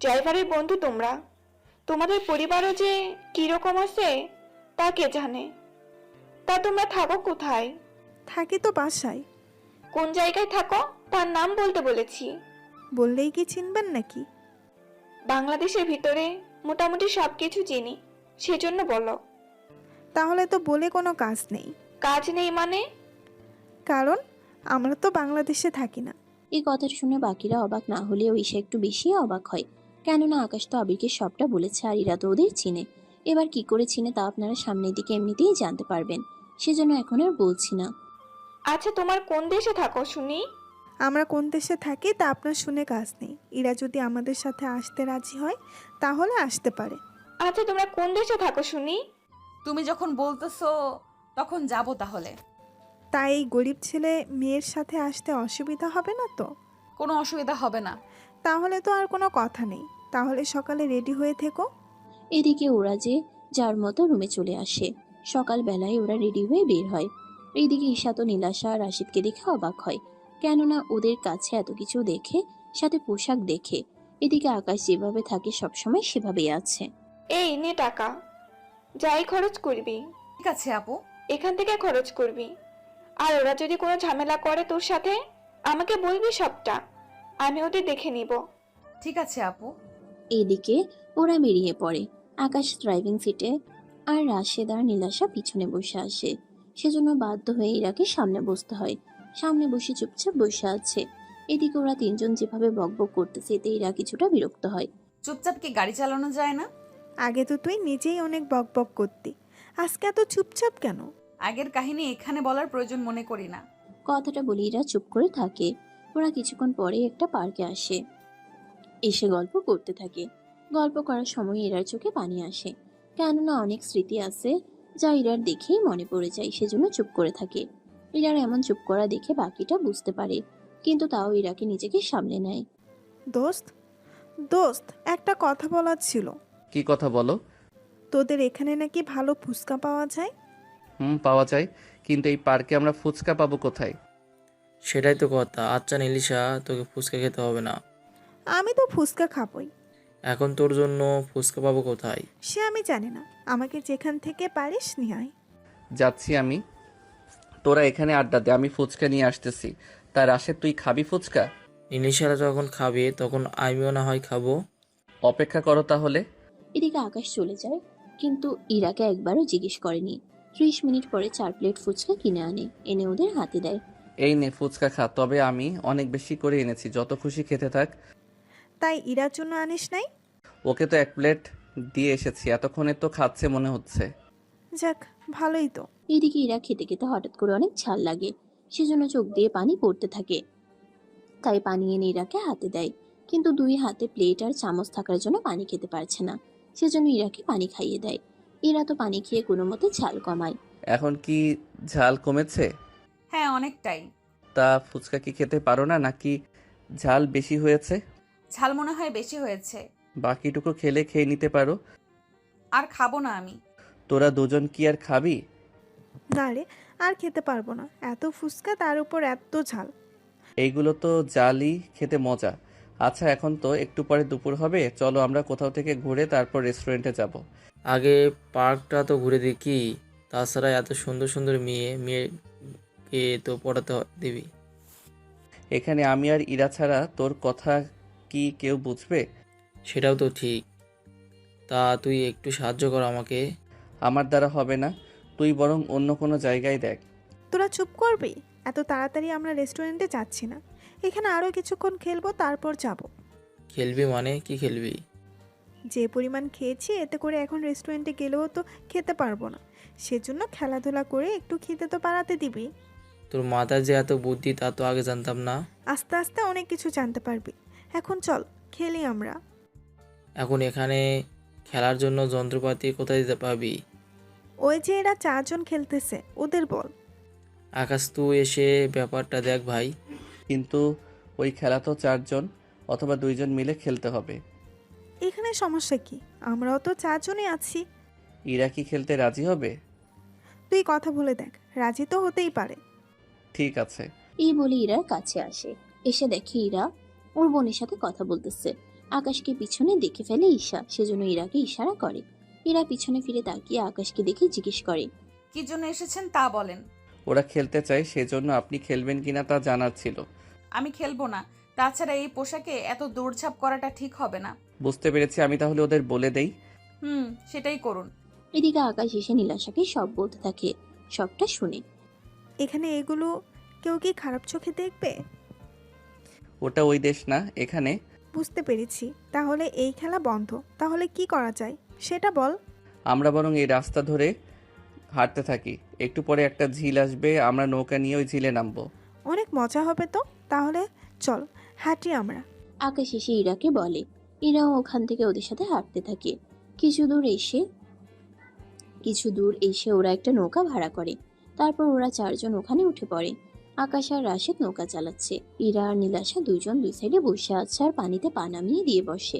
ড্রাইভারের বন্ধু তোমরা, তোমাদের পরিবারও যে কিরকম আছে তা কে জানে। তা তোমরা থাকো কোথায়? থাকি তো বাসায়। কোন জায়গায় থাকো তার নাম বলতে বলেছি। বললেই কি চিনবেন নাকি? বাংলাদেশের ভিতরে মোটামুটি সবকিছু চিনি, সেজন্য বলো। তাহলে তো বলে কোনো কাজ নেই। কাজ নেই মানে? কারণ আমরা তো বাংলাদেশে থাকি না। এই কথাটা শুনে বাকিরা অবাক না হলেও ঈশা একটু বেশি অবাক হয়। কেননা আকাশ তো আবিরকে সবটা বলেছে আর ইরা তো ওদের চিনে। এবার কি করে চিনে তা আপনারা সামনের দিকে এমনিতেই জানতে পারবেন, সেজন্য এখন আর বলছি না। আচ্ছা, তোমার কোন দেশে থাকো শুনি? আমরা কোন দেশে থাকি তা আপনার শুনে কাজ নেই। ইরা যদি আমাদের সাথে আসতে রাজি হয় তাহলে আসতে পারে। আচ্ছা, তোমরা কোন দেশে থাকো শুনি? তুমি যখন বলতেছো তখন যাব তাহলে। তাই এই গরিব ছেলে মেয়ের সাথে আসতে অসুবিধা হবে না তো? কোনো অসুবিধা হবে না। তাহলে তো আর কোনো কথা নেই। তাহলে সকালে রেডি হয়ে থেকো। এদিকে ওরা যে যার মতো রুমে চলে আসে। সকালবেলায় ওরা রেডি হয়ে বের হয়। এইদিকে ঈশা তো নীলাশা আর রাশিদকে দেখে অবাক হয়, কেননা ওদের কাছে এত কিছু দেখে, সাথে পোশাক দেখে। এদিকে আকাশ যেভাবে থাকে সবসময় সেভাবেই আছে। এই নে টাকা, যাই খরচ করবি। ঠিক আছে আপু। এখান থেকে খরচ করবি। আর ওরা যদি কোনো ঝামেলা করে তোর সাথে, আমাকে বলবি সবটা, আমি ওদের দেখে নিব। ঠিক আছে আপু। এদিকে ওরা বেরিয়ে পড়ে। আকাশ ড্রাইভিং সিটে আর রাশেদ আর নীলাশা পিছনে বসে আসে। সেজন্য বাধ্য হয়ে ইরাকে সামনে বসতে হয়। সামনে বসে চুপচাপ বসে আছে। এদিকে ওরা তিনজন যেভাবে বকবক করতেছে এতে ইরা কিছুটা বিরক্ত হয়। চুপচাপ কি গাড়ি চালানো যায় না? আগে তো তুই নিজেই অনেক বকবক করতি, আজকে এত চুপচাপ কেন? আগের কাহিনী এখানে বলার প্রয়োজন মনে করি না। কথাটা বলে ইরা চুপ করে থাকে। ওরা কিছুক্ষণ পরে একটা পার্কে আসে, এসে গল্প করতে থাকে। গল্প করার সময় ইরার চোখে পানি আসে, কেননা অনেক স্মৃতি আছে যা ইরার দেখেই মনে পড়ে যায়, সেজন্য চুপ করে থাকে। ইরার এমন চুপ করা দেখে বাকিটা বুঝতে পারে, কিন্তু তাও ইরাকে নিজেকে সামলে নেয়। দোস্ত দোস্ত একটা কথা বলার ছিল। কি কথা বলো? তোদের এখানে নাকি ভালো ফুচকা পাওয়া যায়। পাওয়া যায়, কিন্তু এই পার্কে আমরা ফুচকা পাবো কোথায়? সেটাই তো কথা। আচ্ছা নীলিশা, তোকে ফুচকা খেতে হবে না। আমি তো ফুচকা খাবই। এখন তোর জন্য ফুচকা পাবো কোথায়? সে আমি জানি না, আমাকে যেখান থেকে পারিস নিয়ে আয়। যাচ্ছি আমি। তোরা এখানে আড্ডা দে, আমি ফুচকা নিয়ে আসতেছি। তার আসে তুই খাবি ফুচকা? নিশারা যখন খাবে তখন আমিও না হয় খাবো। অপেক্ষা করো তাহলে। এদিকে আকাশ চলে যায়, কিন্তু ইরাকে একবারও জিজ্ঞেস করেনি। 30 মিনিট পরে 4 প্লেট ফুচকা কিনে আনে, এনে ওদের হাতে দেয়। এই নে ফুচকা খা, তবে আমি অনেক বেশি করে এনেছি, যত খুশি খেতে থাক। তাই ইরার জন্য আনিস নাই? ওকে তো 1 প্লেট দিয়ে এসেছি, এতক্ষণে তো খাচ্ছে মনে হচ্ছে। যাক, ভালোই তো। এদিকে ইরা খেতে খেতে হঠাৎ করে অনেক ঝাল লাগে, সেজন্য চোখ দিয়ে পানি পড়তে থাকে। তাই পানি এনে ইরাকে হাতে দেয়, কিন্তু 2 হাতে প্লেট আর চামচ থাকার জন্য পানি খেতে পারছে না, সেজন্য ইরাকে পানি খাইয়ে দেয়। ইরা তো পানি খেয়ে কোনো মতে ঝাল কমায়। এখন কি ঝাল কমেছে? হ্যাঁ, অনেকটাই। তা ফুচকা কি খেতে পারো না, নাকি ঝাল বেশি হয়েছে? ঝাল মনে হয় বেশি হয়েছে। বাকিটুকু খেলে খেয়ে নিতে পারো। আর খাবো না আমি। তোরা দুজন কি আর খাবি? না রে, আর খেতে পারবো না, এত ফুচকা, তার উপর এত ঝাল। এইগুলো তো জালই খেতে মজা। আচ্ছা এখন তো একটু পরে দুপুর হবে, চলো আমরা কোথাও থেকে ঘুরে তারপর রেস্টুরেন্টে যাব। আগে পার্কটা তো ঘুরে দেখি। তাছাড়া এত সুন্দর সুন্দর মেয়েকে তো পড়াতে দিবি। এখানে আমি আর ইরা ছাড়া তোর কথা কি কেউ বুঝবে? সেটাও তো ঠিক। তা তুই একটু সাহায্য কর আমাকে। আমার দ্বারা হবে না, তুই বরং অন্য কোনো জায়গায় দেখ। তোরা চুপ করবি? এত তাড়াতাড়ি আমরা রেস্টুরেন্টে যাচ্ছি না, এখানে আরও কিছুক্ষণ খেলবো, তারপর যাব। খেলবি মানে কি খেলবি? যে পরিমাণ খেয়েছি, এতে করে এখন রেস্টুরেন্টে গেলেও তো খেতে পারবো না, সেজন্য খেলাধুলা করে একটু খেতে তো পারাতে দিবি। তোর মাথায় যে এত বুদ্ধি তা তো আগে জানতাম না। আস্তে আস্তে অনেক কিছু জানতে পারবি। এখন চল খেলি আমরা। এখন এখানে খেলার জন্য যন্ত্রপাতি কোথায় দিতে পাবি? ওই যে এরা 4 জন খেলতেছে, ওদের বল। আকাশ তুই এসে ব্যাপারটা দেখ ভাই। কিন্তু ওই খেলা তো 4 জন অথবা 2 জন মিলে খেলতে হবে। এখানে সমস্যা কি? আমরাও তো 4 জনই আছি। ইরা কি খেলতে রাজি হবে? তুই কথা বলে দেখ, রাজি তো হতেই পারে। ঠিক আছে। এই বলে ইরার কাছে আসে, এসে দেখে ইরা ওর বোনের সাথে কথা বলতেছে। আকাশকে পিছনে দেখে ফেলে ঈশা, সেজন্য ইরাকে ইশারা করে। ইরা পিছনে ফিরে তাকিয়ে আকাশকে দেখে জিজ্ঞেস করে, কি জন্য এসেছেন তা বলেন। ওরা খেলতে চায়, সেজন্য আপনি খেলবেন কিনা তা জানার ছিল। আমি খেলবো না। তাছাড়া এই পোশাকে এত দৌড়ঝাঁপ করাটা ঠিক হবে না। বুঝতে পেরেছি, আমি তাহলে ওদের বলে দেই। সেটাই করুন। এদিকে আকাশ এসে নীলাশাকে সব বলতে থাকে। সবটা শুনে, এখানে এগুলো কেউ কি খারাপ চোখে দেখবে? ওটা ওই দেশ না, এখানে। বুঝতে পেরেছি, তাহলে এই খেলা বন্ধ। তাহলে কি করা যায় সেটা বল। আমরা বরং এই রাস্তা ধরে হাঁটতে থাকি, একটু পরে একটা ঝিল আসবে, আমরা নৌকা নিয়ে ওই ঝিলে নামবো। অনেক মজা হবে তো। তাহলে চল হাঁটি আমরা। আকাশ এসে ইরাকে বলে। ইরাও ওখান থেকে ওদের সাথে হাঁটতে থাকে। কিছু দূর এসে ওরা একটা নৌকা ভাড়া করে। তারপর ওরা 4 জন ওখানে উঠে পড়ে। আকাশ আর রাশেদ নৌকা চালাচ্ছে, ইরা আর নীলাশা 2 জন 2 সাইডে বসে আছে আর পানিতে পা নামিয়ে দিয়ে বসে।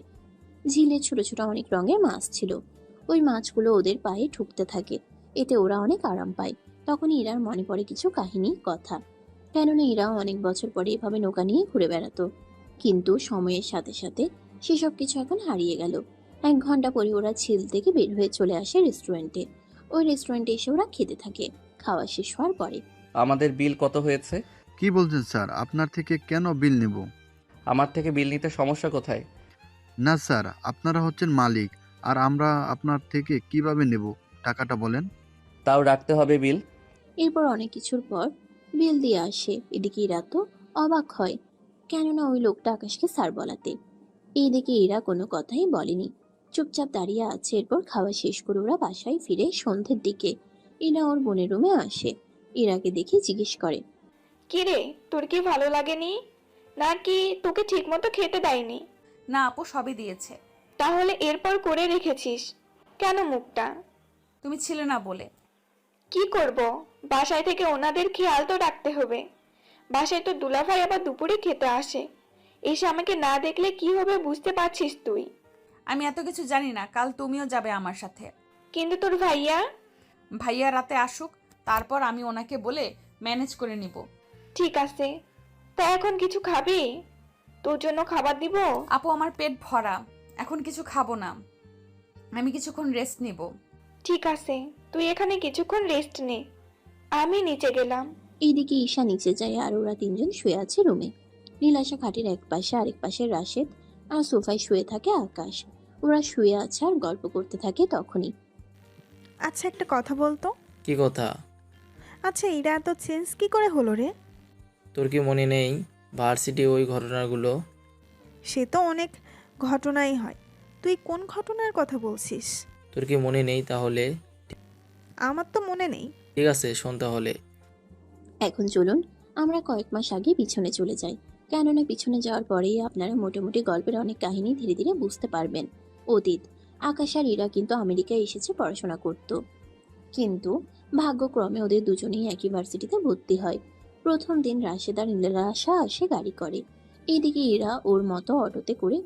ঝিলে ছোট ছোট অনেক রঙের মাছ ছিল, ওই মাছগুলো ওদের পায়ে ঠুকতে থাকে, এতে ওরা অনেক আরাম পায়। তখন ইরার মনে পড়ে কিছু কাহিনী কথা, কেননা ইরাও অনেক বছর পরে এভাবে নৌকা নিয়ে ঘুরে বেড়াতো। কিন্তু সময়ের সাথে সাথে সেসব কিছু এখন হারিয়ে গেল। 1 ঘন্টা পরে ওরা ঝিল থেকে বের হয়ে চলে আসে রেস্টুরেন্টে। ওই রেস্টুরেন্টে এসে ওরা খেতে থাকে। খাওয়া শেষ হওয়ার পরে, আমাদের বিল কত হয়েছে? কি বলছেন স্যার? আপনার থেকে কেন বিল নেব? আমার থেকে বিল নিতে সমস্যা কোথায়? না স্যার, আপনারা হচ্ছেন মালিক, আর আমরা আপনার থেকে কিভাবে নেব? টাকাটা বলেন। তাও রাখতে হবে বিল। এরপর অনেক কিছুর পর বিল দিয়ে আসে। এদিকে ইরা তো অবাক হয়, কেননা ওই লোকটা আকাশকে স্যার বলাতে। এইদিকে ইরা কোনো কথাই বলেনি, চুপচাপ দাঁড়িয়ে আছে। এরপর খাওয়া শেষ করে ওরা বাসায় ফিরে সন্ধ্যের দিকে। ইরা ওর বোনের রুমে আসে, ইরাকে দেখে জিজ্ঞেস করে, কি রে, তোর কি ভালো লাগেনি নাকি তোকে ঠিক মতো খেতে দেয়নি? না আপু, সবই দিয়েছে। তাহলে এরপর করে রেখেছিস কেন মুখটা? তুমি ছিলে না বলে। কি করব, বাসায় থেকে ওনাদের খেয়াল তো রাখতে হবে। বাসায় তো দুলাভাই আবার দুপুরে খেতে আসে, এসে আমাকে না দেখলে কি হবে বুঝতে পারছিস তুই? আমি এত কিছু জানি না, কাল তুমিও যাবে আমার সাথে। কিন্তু তোর ভাইয়া? ভাইয়া রাতে আসুক, তারপর আমি ওনাকে বলে ম্যানেজ করে নিব। ঠিক আছে, তা এখন কিছু খাবি? তোর জন্য খাবার দিব? আপু আমার পেট ভরা, এখন কিছু খাবো না, আমি কিছুক্ষণ রেস্ট নিব। ঠিক আছে, তুই এখানে কিছুক্ষণ রেস্ট নে, আমি নিচে গেলাম। এইদিকে ঈশা নিচে যায় আর ওরা তিনজন শুয়ে আছে রুমে। নীলাশা খাটের এক পাশে, আরেক পাশে রাশেদ, আর সোফায় শুয়ে থাকে আকাশ। ওরা শুয়ে আছে আর গল্প করতে থাকে। তখনই আচ্ছা একটা কথা বলতো। কি কথা? আচ্ছা এরা এত চেঞ্জ কি করে হলো রে? তোর কি মনে নেই ভার্সিটি ওই ঘটনাগুলো? সে তো অনেক ঘটনাই হয়, তুই কোন ঘটনার কথা বলছিস? তোর কি মনে নেই তাহলে? আমার তো মনে নেই। ঠিক আছে, শোন তাহলে। এখন চলুন আমরা কয়েক মাস আগে পিছনে চলে যাই, কেননা পিছনে যাওয়ার পরেই আপনারা মোটামুটি গল্পের অনেক কাহিনী ধীরে ধীরে বুঝতে পারবেন। অতীত, আকাশ আর ইরা কিন্তু আমেরিকায় এসেছে পড়াশোনা করত, কিন্তু ভাগ্যক্রমে ওদের দুজনেই একই ভার্সিটিতে ভর্তি হয়। প্রথম দিন রাশেদ আর নীলাশা আসে গাড়ি করে। এইদিকে ইরা ওর মতো অটোতে করে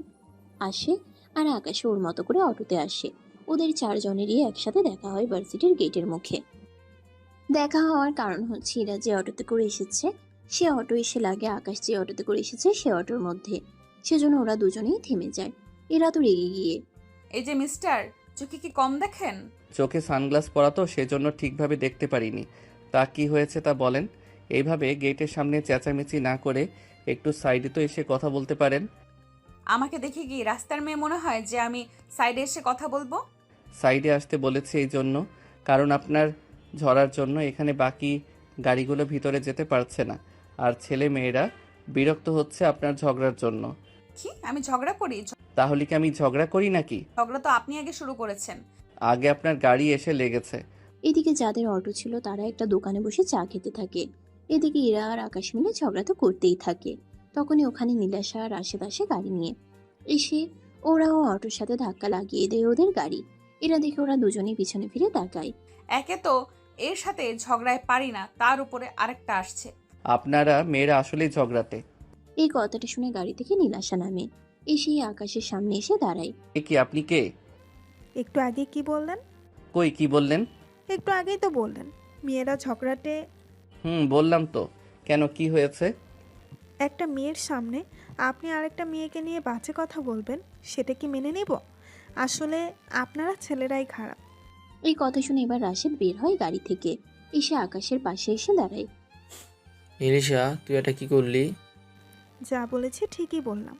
আসে, আর আকাশে ওর মতো করে অটোতে আসে। ওদের চারজনেরই একসাথে দেখা হয় ভার্সিটির গেটের মুখে। দেখা হওয়ার কারণ হচ্ছে ইরা যে অটোতে করে এসেছে সে অটো এসে লাগে আকাশ যে অটোতে করে এসেছে সে অটোর মধ্যে। সেজন্য ওরা দুজনেই থেমে যায়। এরা তো রেগে গিয়ে, এই যে মিস্টার, চোখে কি কম দেখেন? চোখে সানগ্লাস পরা তো, সেজন্য ঠিকভাবে দেখতে পারিনি। তা কি হয়েছে তা বলেন। এইভাবে গেটের সামনে চেঁচামেচি না করে একটু সাইডে তো এসে কথা বলতে পারেন। আমাকে দেখে কি রাস্তার মেয়ে মনে হয় যে আমি সাইডে এসে কথা বলবো? সাইডে আসতে বলেছি এই জন্য, কারণ আপনার ঝরার জন্য এখানে বাকি গাড়িগুলো ভিতরে যেতে পারছে না, আর ছেলে মেয়েরা বিরক্ত হচ্ছে আপনার ঝগড়ার জন্য। কি আমি ঝগড়া করি? তাহলে কি আমি ঝগড়া করি নাকি? ঝগড়া তো আপনি আগে শুরু করেছেন। আগে আপনার গাড়ি এসে লেগেছে। এদিকে যাদের অটো ছিল তারা একটা দোকানে বসে চা খেতে থাকে। এদিকে ইরা আর আকাশ মিলে ঝগড়া তো করতেই থাকে। তখনই ওখানে নীলাশা আর রাশেদ আসে গাড়ি নিয়ে। এসে ওরাও অটোর সাথে ধাক্কা লাগিয়ে দেয় ওদের গাড়ি। এরা দেখে ওরা দুজনেই পিছনে ফিরে তাকায়। একে তো এর সাথে ঝগড়ায় পারি না, তার উপরে আরেকটা আসছে। আপনারা মেয়েরা আসলেই ঝগড়াটে। এই কথাটা শুনে গাড়ি থেকে নীলাশা নামে, এসেই আকাশের সামনে এসে দাঁড়ায়। এ কি, আপনি কে? একটু আগে কি বললেন? কই, কি বললেন? একটু আগেই তো বললেন মেয়েরা ঝগড়াটে। বললাম তো। কেন, কি হয়েছে? একটা মেয়ের সামনে আপনি আরেকটা মেয়েকে নিয়ে বাজে কথা বলবেন, সেটা কি মেনে নিব? আসলে আপনারা ছেলেরাই খারাপ। এই কথা শুনে এবার রাশেদ বের হয় গাড়ি থেকে, এসে আকাশের পাশে এসে দাঁড়ায়। নীলিশা, তুই এটা কি করলি? যা বলেছি ঠিকই বললাম।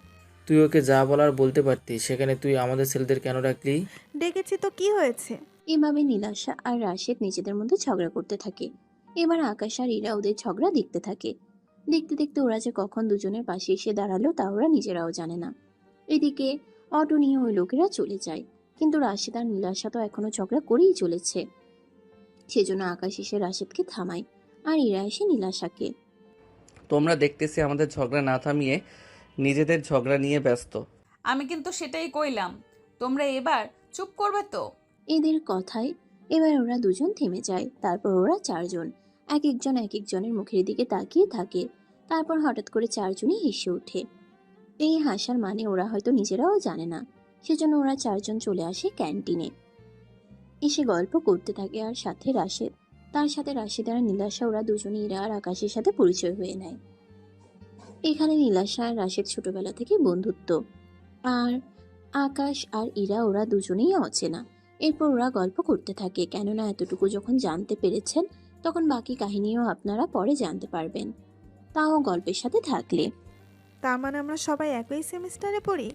তুই ওকে যা বলার বলতে পারতিস, সেখানে তুই আমাদের ছেলেদের কেন ডাকলি? ডেকেছি তো কি হয়েছে? এভাবে নীলাশা আর রাশেদ নিজেদের মধ্যে ঝগড়া করতে থাকে। এবার আকাশ আর ইরা ওদের ঝগড়া দেখতে থাকে। দেখতে দেখতে ওরা যে কখন দুজনের পাশে এসে দাঁড়ালো তা ওরা নিজেরাও জানে না। এদিকে অটো নিয়ে ওই লোকেরা চলে যায়, কিন্তু রাশেদ আর নীলাশা তো এখনো ঝগড়া করেই চলেছে। সেজন্য আকাশ এসে রাশেদকে থামায়, আর ইরা এসে নীলাশাকে। তোমরা দেখতেছি আমাদের ঝগড়া না থামিয়ে নিজেদের ঝগড়া নিয়ে ব্যস্ত। আমি কিন্তু সেটাই কইলাম, তোমরা এবার চুপ করবে তো? এদের কথায় এবার ওরা দুজন থেমে যায়। তারপর ওরা চারজন এক একজনের মুখের দিকে তাকিয়ে থাকে। তারপর হঠাৎ করে চারজনই হেসে ওঠে। এই হাসার মানে ওরা হয়তো নিজেরাও জানে না। সেজন্য ওরা চারজন চলে আসে ক্যান্টিনে, এসে গল্প করতে থাকে। আর সাথে রাশেদ, তার সাথে রাশেদ আর নীলাশা, ওরা দুজনে ইরা আর আকাশের সাথে পরিচয় হয়ে নেয়। এখানে নীলাশা আর রাশেদ ছোটবেলা থেকে বন্ধুত্ব, আর আকাশ আর ইরা ওরা দুজনেই অচেনা। এরপর ওরা গল্প করতে থাকে, কেননা এতটুকু যখন জানতে পেরেছেন তখন বাকি কাহিনীও আপনারা পরে জানতে পারবেন, তাও গল্পের সাথে থাকলে। তার মানে আমরা সবাই একই সেমিস্টারে পড়ি?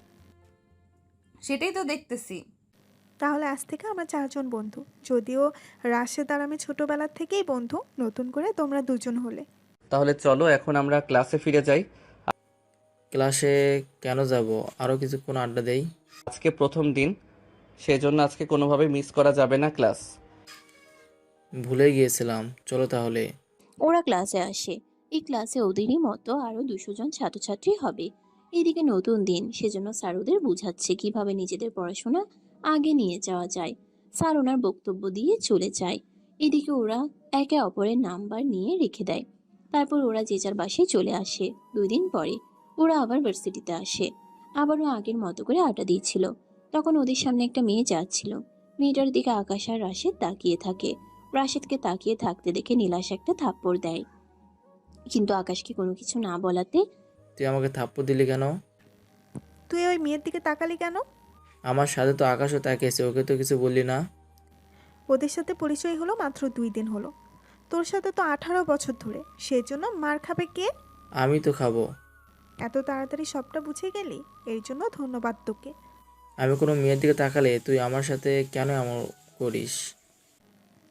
সেটাই তো দেখতেছি। তাহলে আজ থেকে আমরা চারজন বন্ধু, যদিও রাশেদ আর আমি ছোটবেলার থেকেই বন্ধু, নতুন করে তোমরা দুজন হলে। তাহলে চলো এখন আমরা ক্লাসে ফিরে যাই। ক্লাসে কেন যাব? আরও কিছুক্ষণ আড্ডা দেই। আজকে প্রথম দিন, সেজন্য আজকে কোনোভাবে মিস করা যাবে না ক্লাস। ভুলে গিয়েছিলাম, চলো তাহলে। ওরা ক্লাসে আসে। এই ক্লাসে ওদেরই মতো আরো 200 জন ছাত্রছাত্রী হবে। এদিকে নতুন দিন, সেজন্য স্যার ওদের বুঝাচ্ছে কিভাবে নিজেদের পড়াশোনা আগে নিয়ে যাওয়া যায়। স্যার ওনার বক্তব্য দিয়ে চলে যায়। এদিকে ওরা একে অপরের নাম্বার নিয়ে রেখে দেয়। তারপর ওরা যে যার বাসায় চলে আসে। 2 দিন পরে ওরা আবার ভার্সিটিতে আসে। আবারও আগের মতো করে আড্ডা দিচ্ছিল। তখন ওদের সামনে একটা মেয়ে যাচ্ছিল। মেয়েটার দিকে আকাশ আর রাশেদ তাকিয়ে থাকে। রাশেদকে তাকিয়ে থাকতে দেখে নীলাশ একটা থাপ্পড় দেয়, কিন্তু আকাশকে কোনো কিছু না বলাতে। তুই আমাকে থাপ্পড় দিলি কেন? তুই ওই মেয়ের দিকে তাকালি কেন? আমার সাথে তো আকাশও তাকিয়েছে, ওকে তো কিছু বললি না। ওদের সাথে পরিচয় হলো মাত্র 2 দিন হলো, তোর সাথে তো 18 বছর ধরে, সেই জন্য মার খাবে কে? আমি তো খাবো। এত তাড়াতাড়ি সবটা বুঝে গেলি, এর জন্য ধন্যবাদ তোকে। আমি কোনো মেয়ের দিকে তাকালে তুই আমার সাথে কেন এমন করিস?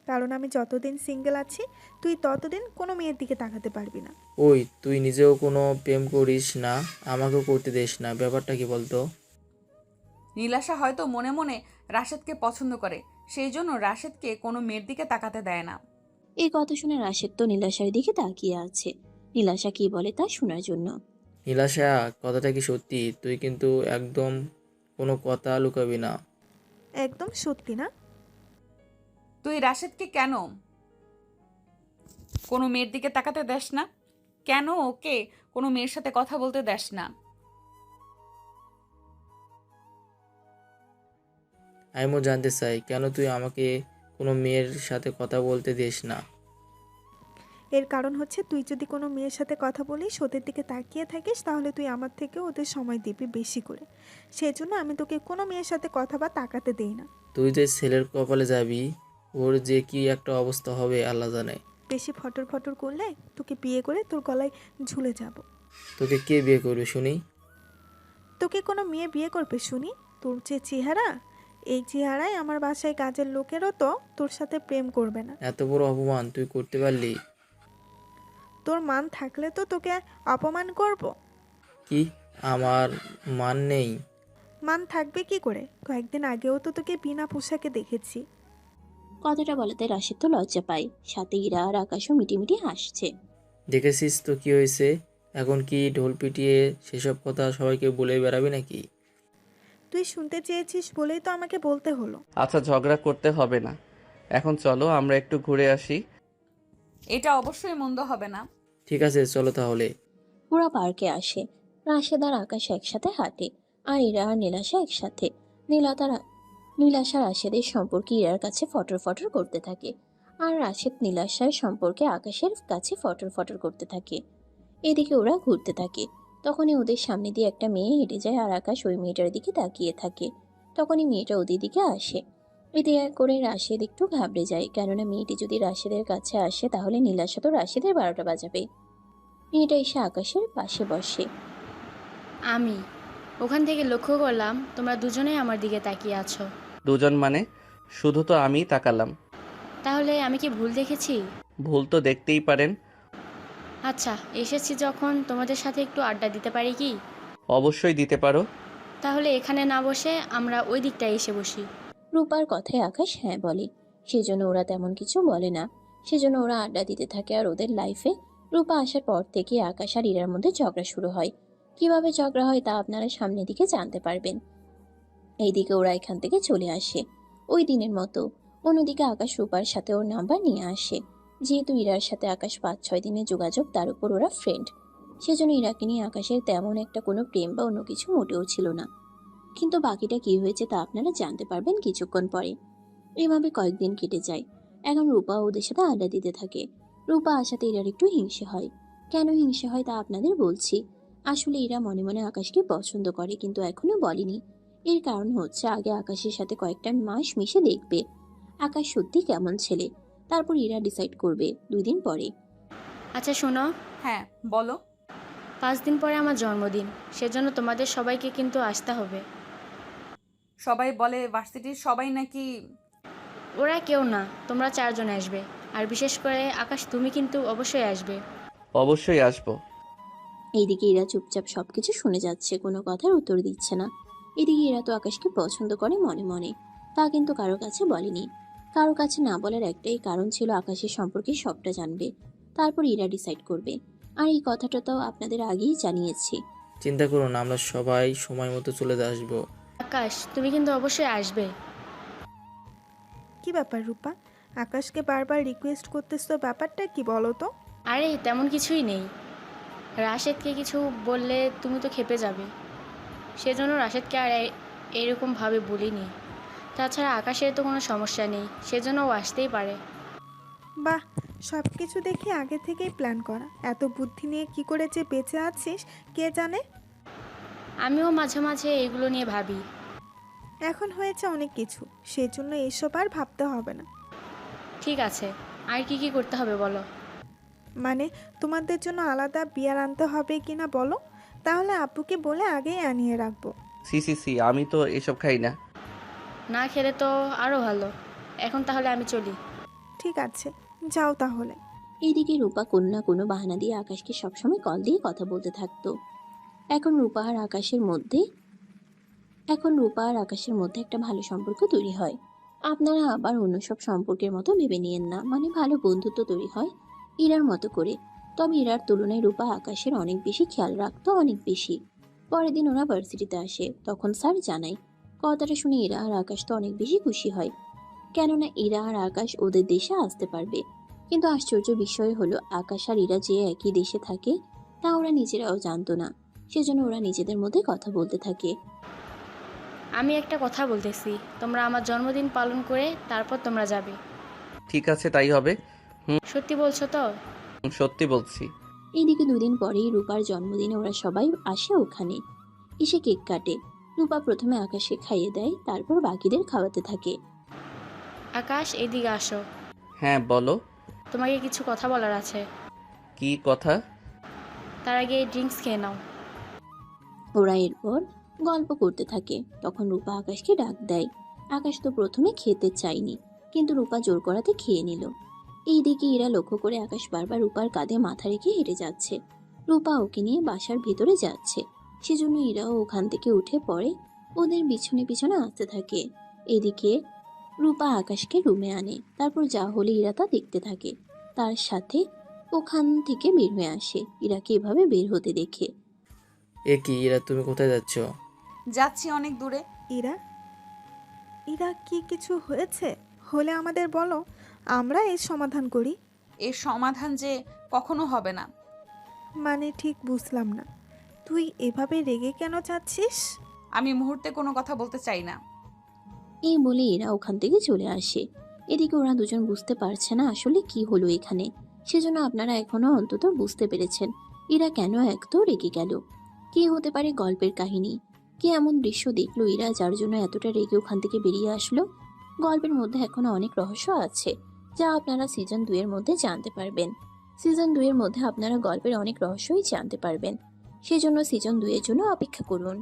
কারণ আমি যতদিন সিঙ্গেল আছি তুই ততদিন কোনো মেয়ের দিকে তাকাতে পারবি না। ওই তুই নিজেও কোনো প্রেম করিস না, আমাকেও করতে দিস না, ব্যাপারটা কি বলতো? নীলাশা হয়তো মনে মনে রাশেদকে পছন্দ করে, সেই জন্য রাশেদকে কোনো মেয়ের দিকে তাকাতে দেয় না। এই কথা শুনে রাশেদ তো নীলাশার দিকে তাকিয়ে আছে, নীলাশা কি বলে তা শোনার জন্য। নীলাশা, কথাটা কি সত্যি? তুই কিন্তু একদম কোনো কথা লুকাবি না। একদম সত্যি না? তুই রাশেদকে কেন কোনো মেয়ের দিকে তাকাতে দেস না? কেন ওকে কোনো মেয়ের সাথে কথা বলতে দেস না? আমিও জানতে চাই কেন তুই আমাকে কোনো মেয়ের সাথে কথা বলতে দিস না। এর কারণ হচ্ছে তুই যদি কোনো মেয়ের সাথে কথা বলিস, ওদের দিকে তাকিয়ে থাকিস, তাহলে তুই আমার থেকে ওদের সময় দিবি বেশি করে। সেই জন্য আমি তোকে কোনো মেয়ের সাথে কথা বা তাকাতে দেই না। তুই যে ছেলের কপালে যাবি, ওর যে কি একটা অবস্থা হবে আল্লাহ জানে। বেশি ফটর ফটর করলে তোকে বিয়ে করে তোর গলায় ঝুলে যাব। তোকে কে বিয়ে করবে শুনি? তোকে কোনো মেয়ে বিয়ে করবে শুনি? তোর যে চেহারা, এই চেহারায় আমার বাসায় কাজের লোকেরও তো তোর সাথে প্রেম করবে না। এত বড় অপমান তুই করতে পারলি? তোর মান থাকলে তো তোকে অপমান করব। কি আমার মান নেই? মান থাকবে কি করে? কয়েকদিন আগেও তো তোকে বিনা পোশাকে দেখেছি। কথাটা বলাতে রাশেদ তো লজ্জা পায়, সাথে ইরা আর আকাশও মিটিমিটি হাসছে। দেখেছিস তো কি হয়েছে? এখন কি ঢোল পিটিয়ে সেসব কথা সবাইকে বলে বেড়াবি নাকি? তুই শুনতে চেয়েছিস বলেই তো আমাকে বলতে হলো। আচ্ছা, ঝগড়া করতে হবে না, এখন চলো আমরা একটু ঘুরে আসি। এটা অবশ্যই মন্দ হবে না। ঠিক আছে চলো তাহলে। ওরা পার্কে আসে, রাশেদ আর আকাশ একসাথে হাঁটে, আর ইরা আর নীলাশা একসাথে। নীলাশা রাশেদের সম্পর্কে ইরার কাছে ফটর ফটর করতে থাকে, আর রাশেদ নীলাশার সম্পর্কে আকাশের কাছে ফটর ফটর করতে থাকে। এদিকে ওরা ঘুরতে থাকে, তখনই ওদের সামনে দিয়ে একটা মেয়ে হেঁটে যায়, আর আকাশ ওই মেয়েটার দিকে তাকিয়ে থাকে। তখনই মেয়েটা ওদের দিকে আসে। এতে করে রাশেদ একটু ঘাবড়ে যায়, কেননা মেয়েটি যদি রাশেদের কাছে আসে তাহলে নীলাশা তো রাশেদের 12টা বাজাবে। মেয়েটা এসে আকাশের পাশে বসে। আমি ওখান থেকে লক্ষ্য করলাম তোমরা দুজনেই আমার দিকে তাকিয়ে আছো। দুজন মানে? শুধু তো আমিই তাকালাম। তাহলে আমি কি ভুল দেখেছি? ভুল তো দেখতেই পারেন। আচ্ছা, এসেছি যখন তোমাদের সাথে একটু আড্ডা দিতে পারি কি? অবশ্যই দিতে পারো। তাহলে এখানে না বসে আমরা ওই দিকটায় এসে বসি। রূপার কথায় আকাশ হ্যাঁ বলে, সেজন্য ওরা তেমন কিছু বলে না। সেজন্য ওরা আড্ডা দিতে থাকে, আর ওদের লাইফে রূপা আসার পর থেকে আকাশ আর ইরার মধ্যে ঝগড়া শুরু হয়। কিভাবে ঝগড়া হয় তা আপনারা সামনের দিকে জানতে পারবেন। এইদিকে ওরা এখান থেকে চলে আসে ওই দিনের মতো। অন্যদিকে আকাশ রূপার সাথে ওর নাম্বার নিয়ে আসে। যেহেতু ইরার সাথে আকাশ 5-6 দিনের যোগাযোগ, তার উপর ওরা ফ্রেন্ড, সেজন্য ইরাকে নিয়ে আকাশের তেমন একটা কোনো প্রেম বা অন্য কিছু মোটেও ছিল না। কিন্তু বাকিটা কি হয়েছে তা আপনারা জানতে পারবেন কিছুক্ষণ পরে। এভাবে কয়েকদিন কেটে যায়। এখন রূপা ওদের সাথে আড্ডা দিতে থাকে। রূপা আসাতে ইরার একটু হিংসে হয়। কেন হিংসে হয় তা আপনাদের বলছি। আসলে ইরা মনে মনে আকাশকে পছন্দ করে, কিন্তু এখনো বলেনি। এর কারণ হচ্ছে আগে আকাশের সাথে কয়েকটা মাস মিশে দেখবে আকাশ সত্যি কেমন ছেলে, তারপর ইরা ডিসাইড করবে 2 দিন পরে। আচ্ছা শোনো। হ্যাঁ বলো। 5 দিন পরে আমার জন্মদিন, সেজন্য তোমাদের সবাইকে কিন্তু আসতে হবে। সবাই বলে ভার্সিটির সবাই নাকি? ওরা কেউ না, তোমরা 4 জন আসবে। আর বিশেষ করে আকাশ, তুমি কিন্তু অবশ্যই আসবে। অবশ্যই আসবো। এইদিকে ইরা চুপচাপ সবকিছু শুনে যাচ্ছে, কোনো কথার উত্তর দিচ্ছে না। এদিকে ইরা তো আকাশকে পছন্দ করে মনে মনে, তা কিন্তু কারো কাছে বলেনি। কারো কাছে না বলার একটাই কারণ ছিল, আকাশের সম্পর্কে সবটা জানবে, তারপর ইরা ডিসাইড করবে। আর এই কথাটা তো আপনাদের আগেই জানিয়েছি। চিন্তা করো না, আমরা সবাই সময় মতো চলে আসবো। আকাশ, তুমি কিন্তু অবশ্যই আসবে। কি ব্যাপার রূপা, আকাশকে বারবার রিকোয়েস্ট করতেছ, ব্যাপারটা কি বলো তো? আরে তেমন কিছুই নেই। রাশেদকে কিছু বললে তুমি তো খেপে যাবে, সেজন্য রাশেদকে আর এরকমভাবে বলিনি। তাছাড়া আকাশের তো কোনো সমস্যা নেই, সেজন্য ও আসতেই পারে। বাহ, সব কিছু দেখি আগে থেকেই প্ল্যান করা। এত বুদ্ধি নিয়ে কি করে যে বেঁচে আছিস কে জানে। আমিও মাঝে মাঝে এগুলো নিয়ে ভাবি। এখন হয়েছে অনেক কিছু, সেজন্য এসব আর ভাবতে হবে না। ঠিক আছে, আর কি কি করতে হবে বলো। মানে তোমাদের জন্য আলাদা বিয়ার আনতে হবে কিনা বলো, তাহলে আব্বুকে বলে আগেই আনিয়ে রাখবো। সি আমি তো এসব খাই না। না খেলে তো আরও ভালো। এখন তাহলে আমি চলি। ঠিক আছে, যাও তাহলে। এইদিকে রূপা কোনো না কোনো বাহানা দিয়ে আকাশকে সবসময় কল দিয়ে কথা বলতে থাকতো। এখন রূপা আর আকাশের মধ্যে একটা ভালো সম্পর্ক তৈরি হয়। আপনারা আবার অন্য সব সম্পর্কের মতো ভেবে নিয়েন না, মানে ভালো বন্ধুত্ব তৈরি হয় ইরার মতো করে। তবে ইরার তুলনায় রূপা আকাশের অনেক বেশি খেয়াল রাখতো, অনেক বেশি। পরের দিন ওরা ভার্সিটিতে আসে, তখন স্যার জানায়। কথাটা শুনে ইরা আর আকাশ তো অনেক বেশি খুশি হয়, কেননা ইরা আর আকাশ ওদের দেশে আসতে পারবে। কিন্তু আশ্চর্য বিষয় হলো, আকাশ আর ইরা যে একই দেশে থাকে তা ওরা নিজেরাও জানতো না। সেজন্য ওরা নিজেদের মধ্যে কথা বলতে থাকে। আমি একটা কথা বলতেছি, তোমরা আমার জন্মদিন পালন করে তারপর তোমরা যাবে। ঠিক আছে, তাই হবে। সত্যি বলছো তো? সত্যি বলছি। এইদিকে দুদিন পরেই রূপার জন্মদিনে ওরা সবাই আসে ওখানে। এসে কেক কাটে। রূপা প্রথমে আকাশকে খাইয়ে দেয়, তারপর বাকিদের খাওয়াতে থাকে। আকাশ, এদিকে আসো। হ্যাঁ বলো। তোমাকে কিছু কথা বলার আছে। কি কথা? তার আগে এই ড্রিঙ্কস খেয়ে নাও। ওরা এরপর গল্প করতে থাকে। তখন রূপা আকাশকে ডাক দেয়। আকাশ তো প্রথমে খেতে চায়নি, কিন্তু রূপা জোর করাতে খেয়ে নিল। এইদিকে ইরা লক্ষ্য করে আকাশ বারবার রূপার কাঁধে মাথা রেখে হেঁটে যাচ্ছে। রূপা ওকে নিয়ে বাসার ভিতরে যাচ্ছে, সেজন্য ইরাও ওখান থেকে উঠে পড়ে, ওদের পিছনে পিছনে আসতে থাকে। এদিকে রূপা আকাশকে রুমে আনে, তারপর যা হলে ইরা তা দেখতে থাকে। তার সাথে ওখান থেকে বের হয়ে আসে, ইরাকে এভাবে বের হতে দেখে। এ কি ইরা, তুমি কোথায় যাচ্ছ? যাচ্ছি অনেক দূরে। ইরা, ইরা কি কিছু হয়েছে? হলে আমাদের বলো, আমরা এর সমাধান করি। এর সমাধান যে কখনো হবে না। মানে ঠিক বুঝলাম না, তুই এভাবে রেগে কেন যাচ্ছিস? আমি মুহূর্তে কোনো কথা বলতে চাই না। এই বলে এরা ওখান থেকে চলে আসে। এদিকে ওরা দুজন বুঝতে পারছে না আসলে কি হলো এখানে, সেজন্য আপনারা এখনো অন্তত বুঝতে পেরেছেন এরা কেন এত রেগে গেল। কি হতে পারে গল্পের কাহিনী? কি এমন দৃশ্য দেখলো এরা যার জন্য এতটা রেগে ওখান থেকে বেরিয়ে আসলো? গল্পের মধ্যে এখনো অনেক রহস্য আছে, যা আপনারা সিজন 2 এর মধ্যে জানতে পারবেন। সিজন 2 এর মধ্যে আপনারা গল্পের অনেক রহস্যই জানতে পারবেন, সেজন্য সিজন 2 এর জন্য অপেক্ষা করুন।